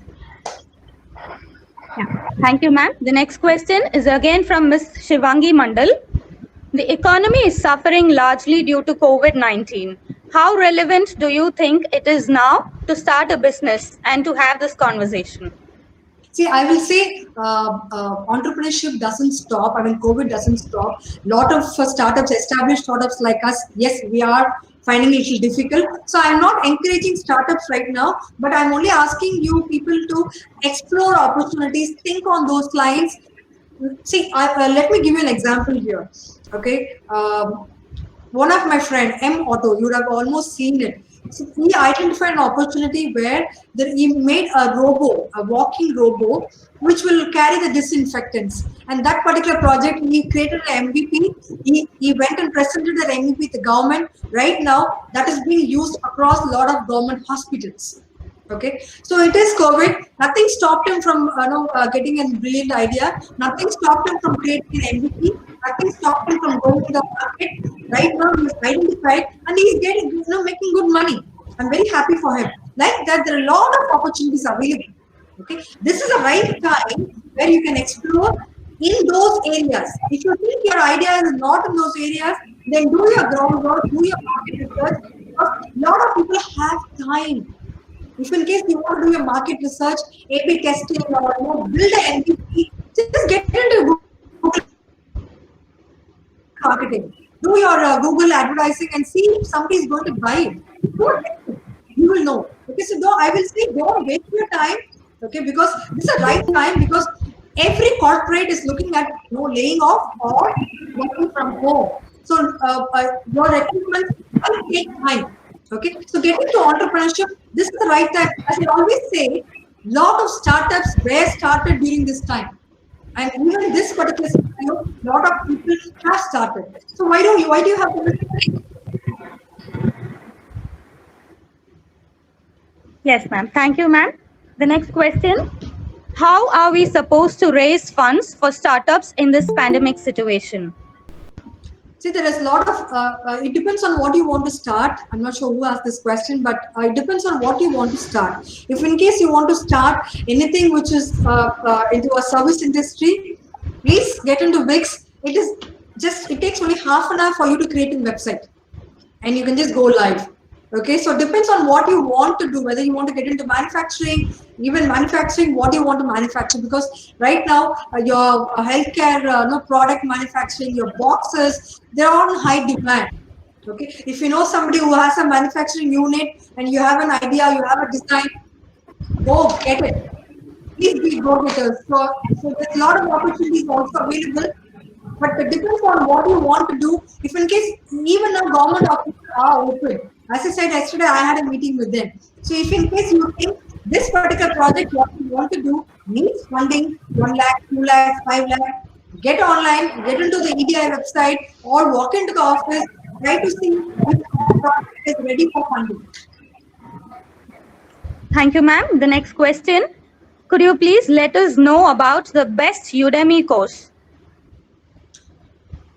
Yeah. Thank you, ma'am. The next question is again from Ms. Shivangi Mandal. The economy is suffering largely due to COVID-19. How relevant do you think it is now to start a business and to have this conversation? See, I will say entrepreneurship doesn't stop. I mean, COVID doesn't stop. A lot of startups, established startups like us, yes, we are finding it a little difficult. So I'm not encouraging startups right now, but I'm only asking you people to explore opportunities, think on those lines. See, let me give you an example here. Okay. One of my friend, M. Otto, you would have almost seen it. So he identified an opportunity where he made a walking robo, which will carry the disinfectants. And that particular project, he created an MVP. He went and presented that MVP to the government. Right now, that is being used across a lot of government hospitals. Okay, so it is COVID. Nothing stopped him from getting a brilliant idea. Nothing stopped him from creating an MVP. Nothing stopped him from going to the market. Right now, he's identified and he's getting making good money. I'm very happy for him. Like that, there are a lot of opportunities available. Okay, this is the right time where you can explore in those areas. If you think your idea is not in those areas, then do your groundwork, do your market research. Because a lot of people have time. If in case you want to do your market research, A/B testing, or build an MVP, just get into Google marketing. Do your Google advertising and see if somebody is going to buy it. You will know. Okay, so I will say don't waste your time. Okay, because this is the right time because every corporate is looking at laying off or working from home. So your recruitment will take time. Okay, so getting to entrepreneurship, this is the right time. As I always say, lot of startups were started during this time. And even this particular scenario, a lot of people have started. So why do you have to listen? Yes, ma'am. Thank you, ma'am. The next question. How are we supposed to raise funds for startups in this pandemic situation? See, there is a lot of, it depends on what you want to start. I'm not sure who asked this question, but it depends on what you want to start. If in case you want to start anything which is into a service industry, please get into Wix. It takes only half an hour for you to create a website and you can just go live. Okay, so it depends on what you want to do, whether you want to get into manufacturing, even manufacturing, what you want to manufacture. Because right now, your healthcare product manufacturing, your boxes, they're all in high demand. Okay, if you know somebody who has a manufacturing unit and you have an idea, you have a design, go get it. Please be go-getters. So there's a lot of opportunities also available. But it depends on what you want to do. If in case even now government offices are open, as I said yesterday, I had a meeting with them. So if in case you think this particular project, what you want to do needs funding, 1 lakh, 2 lakhs, 5 lakh, get online, get into the EDI website or walk into the office, try to see which project is ready for funding. Thank you, ma'am. The next question. Could you please let us know about the best Udemy course?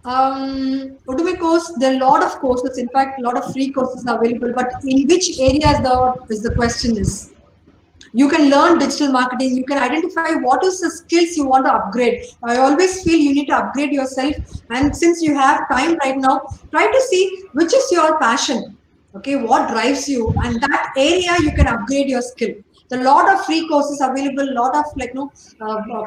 Udemy course, there are a lot of courses. In fact, a lot of free courses are available. But in which area is the question is? You can learn digital marketing. You can identify what is the skills you want to upgrade. I always feel you need to upgrade yourself. And since you have time right now, try to see which is your passion. Okay, what drives you, and that area you can upgrade your skill. There are a lot of free courses available, lot of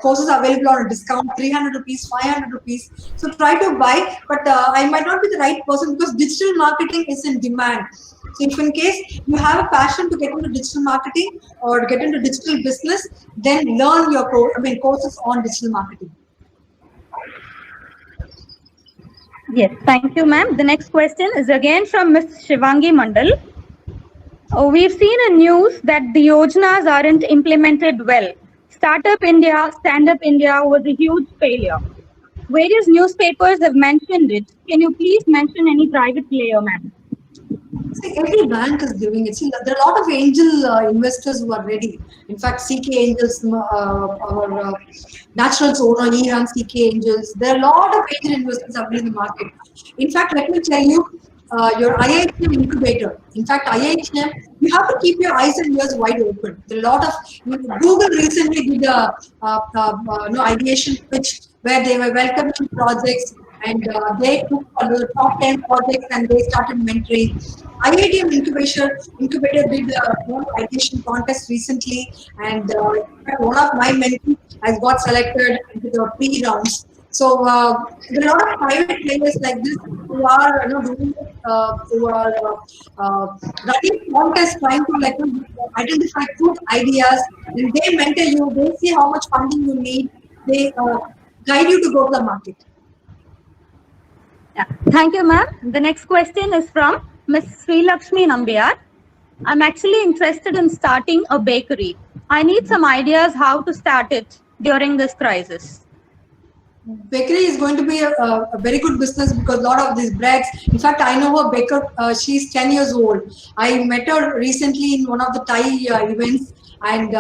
courses available on a discount, 300 rupees, 500 rupees. So try to buy, but I might not be the right person because digital marketing is in demand. So if in case you have a passion to get into digital marketing or get into digital business, then learn your courses on digital marketing. Yes, thank you, ma'am. The next question is again from Ms. Shivangi Mandal. We've seen in news that the Yojanas aren't implemented well. Startup India, Stand Up India was a huge failure. Various newspapers have mentioned it. Can you please mention any private player, ma'am? See, every bank is giving it. See, there are a lot of angel investors who are ready. In fact, CK Angels, our Naturals owner, he runs CK Angels. There are a lot of angel investors available in the market. In fact, let me tell you, your IITM incubator. In fact, IITM, you have to keep your eyes and ears wide open. There are a lot of Google recently did a ideation pitch where they were welcoming projects and they took the top 10 projects and they started mentoring. IITM incubator did a ideation contest recently, and one of my mentees has got selected into the pre-rounds. So there are a lot of private players like this who are doing who are running contests trying to identify good ideas, and they mentor you. They see how much funding you need. They guide you to go to the market. Yeah. Thank you, ma'am. The next question is from Ms. Sri Lakshmi Nambiar. I'm actually interested in starting a bakery. I need some ideas how to start it during this crisis. Bakery is going to be a very good business because a lot of these breads. In fact, I know a baker. She's 10 years old. I met her recently in one of the Thai events, and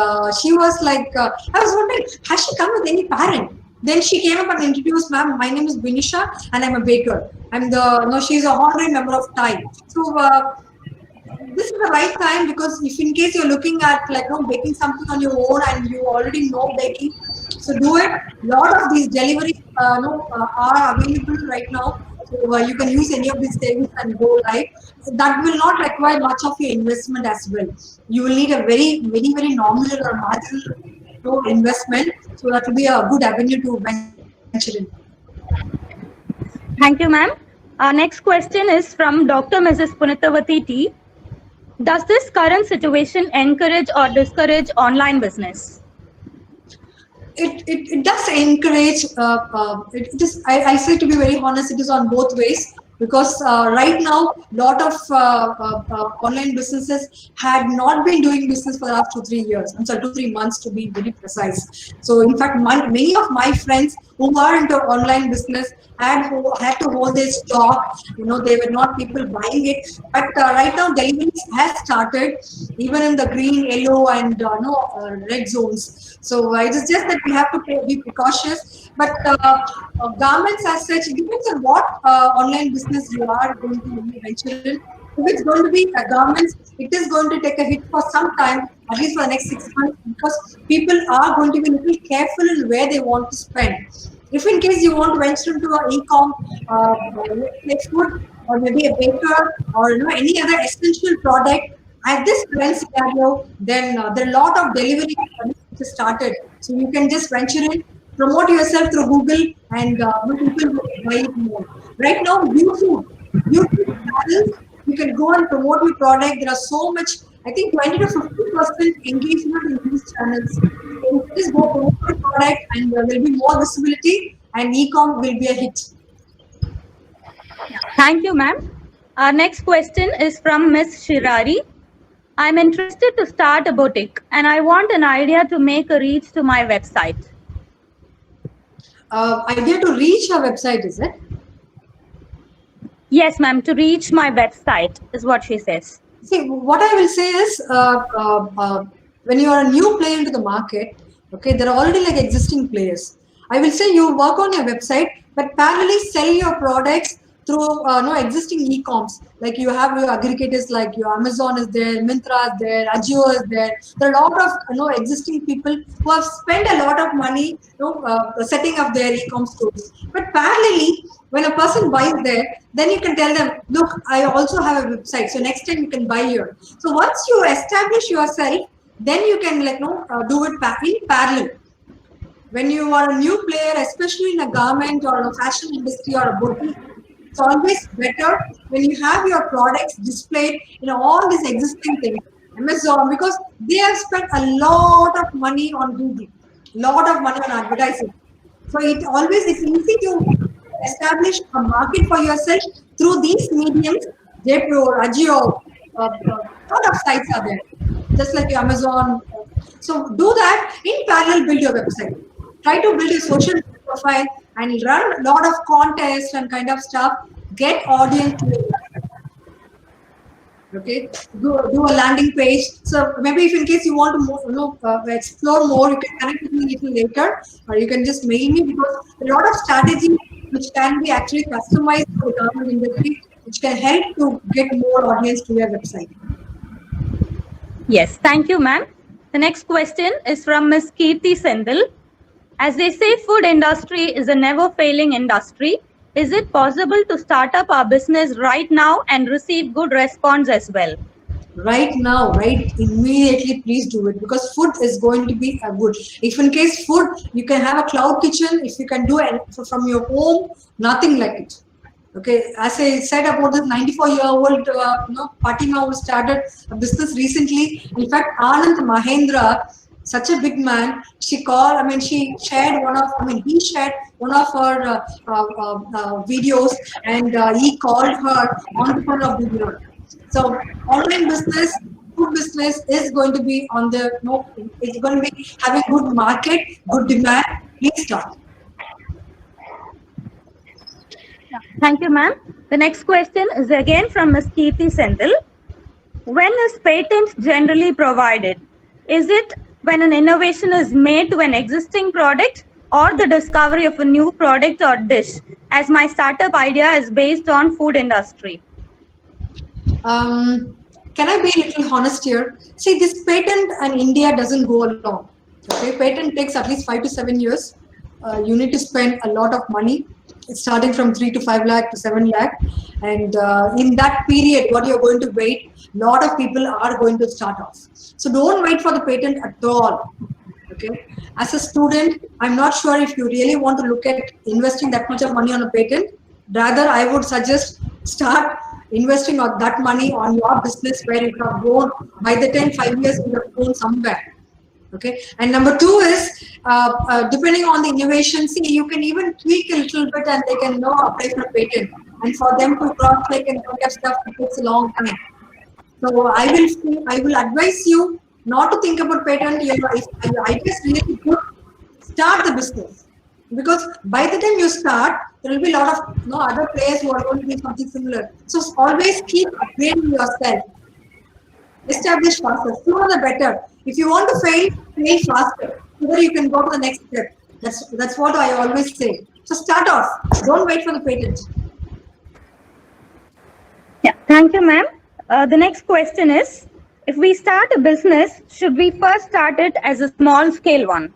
she was like, I was wondering, has she come with any parent? Then she came up and introduced, ma'am, my name is Vinisha and I'm a baker. She's a honorary member of Thai. So this is the right time, because if in case you're looking at baking something on your own and you already know baking, so do it. A lot of these deliveries are available right now. So you can use any of these things and go live. So that will not require much of your investment as well. You will need a very, very, very nominal or marginal investment. So that will be a good avenue to venture in. Thank you, ma'am. Our next question is from Dr. Mrs. Punitavati T. Does this current situation encourage or discourage online business? It does encourage. It is. I say, to be very honest, it is on both ways. Because right now, a lot of online businesses had not been doing business for the last 2-3 years. I'm sorry, 2-3 months to be very precise. So, in fact, many of my friends who are into online business had to hold their stock. They were not people buying it. But right now, deliveries has started, even in the green, yellow, and red zones. So it is just that we have to be precautious. But garments as such, it depends on what online business you are going to venture in. If it's going to be garments, it is going to take a hit for some time, at least for the next 6 months, because people are going to be a little careful in where they want to spend. If in case you want to venture into an e-com, food, or maybe a baker, or any other essential product, at this current scenario, then there are a lot of delivery started. So you can just venture in, promote yourself through Google, and people will buy it more. Right now, YouTube channels, you can go and promote your product. There are so much, I think 20 to 50% engagement in these channels. So you just go promote your product, and there will be more visibility, and e-com will be a hit. Thank you, ma'am. Our next question is from Ms. Shirari. I'm interested to start a boutique and I want an idea to make a reach to my website. Idea to reach your website, is it? Yes, ma'am, to reach my website is what she says. See, what I will say is, when you are a new player into the market, okay, there are already existing players. I will say you work on your website, but parallelly sell your products through existing e-coms. Like you have your aggregators, like your Amazon is there, Myntra is there, Ajio is there. There are a lot of existing people who have spent a lot of money setting up their e-com stores. But parallelly, when a person buys there, then you can tell them, look, I also have a website, so next time you can buy here. So once you establish yourself, then you can do it in parallel. When you are a new player, especially in a garment or a fashion industry or a boutique, it's always better when you have your products displayed in all these existing things. Amazon, because they have spent a lot of money on Google, lot of money on advertising. So it's easy to establish a market for yourself through these mediums. Jaypro, Ajio, lot of sites are there, just like Amazon. So do that in parallel. Build your website. Try to build a social media profile and run a lot of contests and kind of stuff. Get audience. Okay, do a landing page. So maybe if in case you want to explore more, you can connect with me a little later, or you can just mail me, because a lot of strategy which can be actually customized for the government industry, which can help to get more audience to your website. Yes, thank you, ma'am. The next question is from Ms. Kirti Sendil. As they say, food industry is a never failing industry. Is it possible to start up our business right now and receive good response as well? Right now, right immediately, please do it, because food is going to be a good. If in case food, you can have a cloud kitchen. If you can do it from your home, nothing like it. Okay, as I said about this 94-year-old Fatima who started a business recently. In fact, Anand Mahendra, such a big man, he shared one of her videos, and he called her entrepreneur of the year. So online business, food business is going to be it's going to be having good market, good demand. Please start. Thank you, ma'am. The next question is again from Ms. Kirti Sendil. When is patent generally provided? Is it when an innovation is made to an existing product, or the discovery of a new product or dish? As my startup idea is based on food industry. Can I be a little honest here? See, this patent in India doesn't go along. Okay, patent takes at least 5 to 7 years. You need to spend a lot of money. It's starting from 3 to 5 lakh to 7 lakh, and in that period, what you're going to wait, a lot of people are going to start off. So don't wait for the patent at all. Okay, as a student, I'm not sure if you really want to look at investing that much of money on a patent. Rather, I would suggest start investing on that money on your business, where you have grown. By the time 5 years, you have grown somewhere. Okay, and number two is depending on the innovation. See, you can even tweak a little bit, and they can apply for a patent. And for them to cross-check and kind of stuff, it takes a long time. So I will advise you not to think about patent. If your idea is really good, start the business, because by the time you start, there will be a lot of other players who are going to do something similar. So always keep upgrading yourself. Establish faster, sooner the better. If you want to fail faster, so that you can go to the next step. That's what I always say. So start off. Don't wait for the patent. Yeah, thank you, ma'am. The next question is, if we start a business, should we first start it as a small scale one?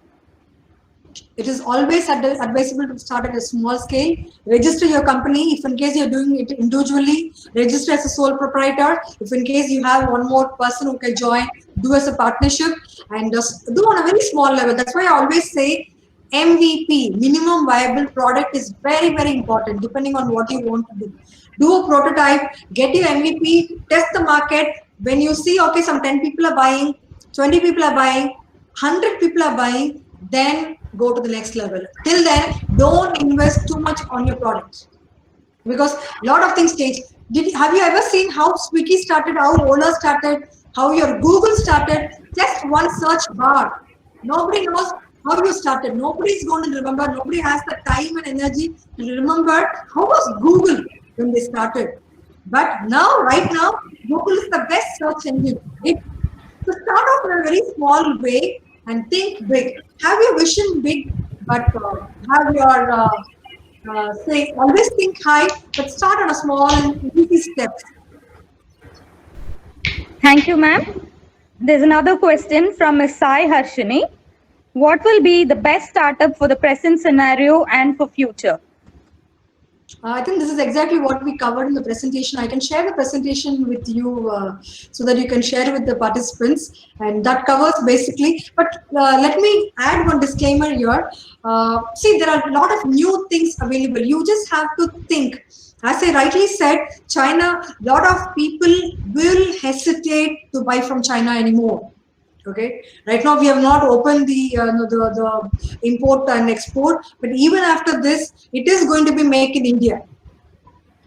It is always advisable to start at a small scale. Register your company. If in case you're doing it individually, register as a sole proprietor. If in case you have one more person who can join, do as a partnership, and just do on a very small level. That's why I always say MVP, minimum viable product, is very, very important depending on what you want to do. Do a prototype, get your MVP, test the market. When you see, okay, some 10 people are buying, 20 people are buying, 100 people are buying, then go to the next level. Till then, don't invest too much on your product, because a lot of things change. Have you ever seen how Swiggy started, how Ola started, how your Google started? Just one search bar. Nobody knows how you started. Nobody is going to remember. Nobody has the time and energy to remember how was Google when they started. But now, right now, Google is the best search engine. So start off in a very small way and think big. Have your vision big, but have your say always think high, but start on a small and easy steps. Thank you, ma'am. There's another question from Ms. Sai Harshini. What will be the best startup for the present scenario and for future? I think this is exactly what we covered in the presentation. I can share the presentation with you so that you can share with the participants, and that covers basically. But let me add one disclaimer here. See, there are a lot of new things available. You just have to think. As I rightly said, China, a lot of people will hesitate to buy from China anymore. Okay, right now we have not opened the import and export, but even after this, it is going to be made in India.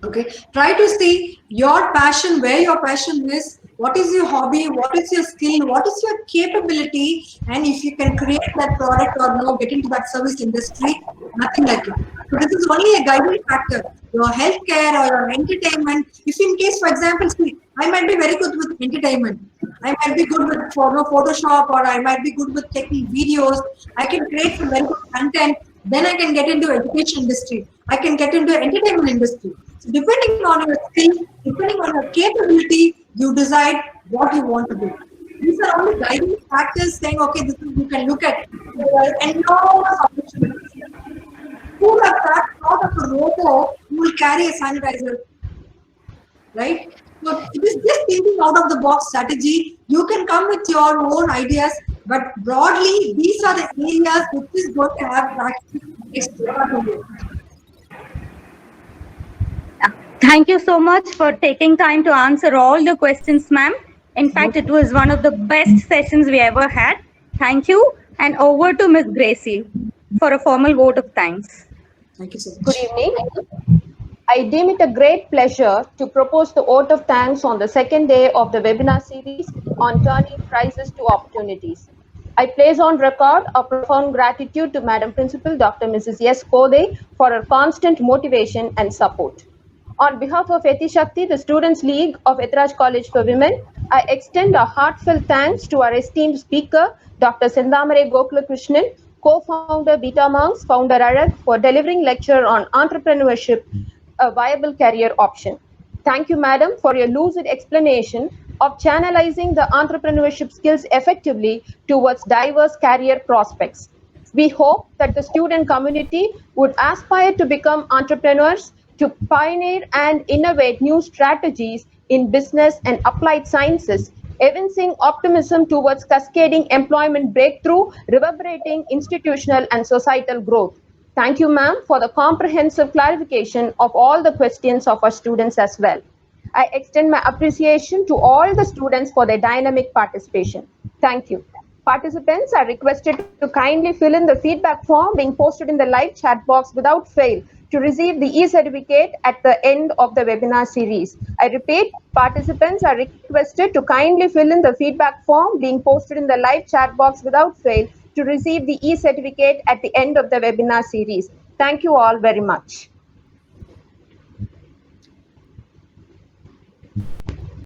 Okay, try to see your passion, where your passion is, what is your hobby, what is your skill, what is your capability, and if you can create that product or no, get into that service industry, nothing like it. So this is only a guiding factor. Your healthcare or your entertainment, if in case, for example, see, I might be very good with entertainment. I might be good with Photoshop, or I might be good with taking videos. I can create some very good content. Then I can get into education industry. I can get into entertainment industry. So depending on your skill, depending on your capability, you decide what you want to do. These are only guiding factors saying, okay, this is, you can look at. There are enormous opportunities. Who would have thought of a robot who will carry a sanitizer? Right? So it is just thinking out of the box strategy. You can come with your own ideas, but broadly, these are the areas which is going to have practice extra to do. Thank you so much for taking time to answer all the questions, ma'am. In fact, it was one of the best sessions we ever had. Thank you. And over to Ms. Gracie for a formal vote of thanks. Thank you so much. Good evening. I deem it a great pleasure to propose the vote of thanks on the second day of the webinar series on turning crisis to opportunities. I place on record a profound gratitude to Madam Principal Dr. Mrs. S. Kode for her constant motivation and support. On behalf of Eti Shakti, the Students' League of Ethiraj College for Women, I extend a heartfelt thanks to our esteemed speaker, Dr. Sendamare Gokulakrishnan, co-founder Beta Monks, founder Arak, for delivering lecture on entrepreneurship, a viable career option. Thank you, madam, for your lucid explanation of channelizing the entrepreneurship skills effectively towards diverse career prospects. We hope that the student community would aspire to become entrepreneurs, to pioneer and innovate new strategies in business and applied sciences, evincing optimism towards cascading employment breakthrough, reverberating institutional and societal growth. Thank you, ma'am, for the comprehensive clarification of all the questions of our students as well. I extend my appreciation to all the students for their dynamic participation. Thank you. Participants are requested to kindly fill in the feedback form being posted in the live chat box without fail to receive the e-certificate at the end of the webinar series. I repeat, participants are requested to kindly fill in the feedback form being posted in the live chat box without fail to receive the e-certificate at the end of the webinar series. Thank you all very much.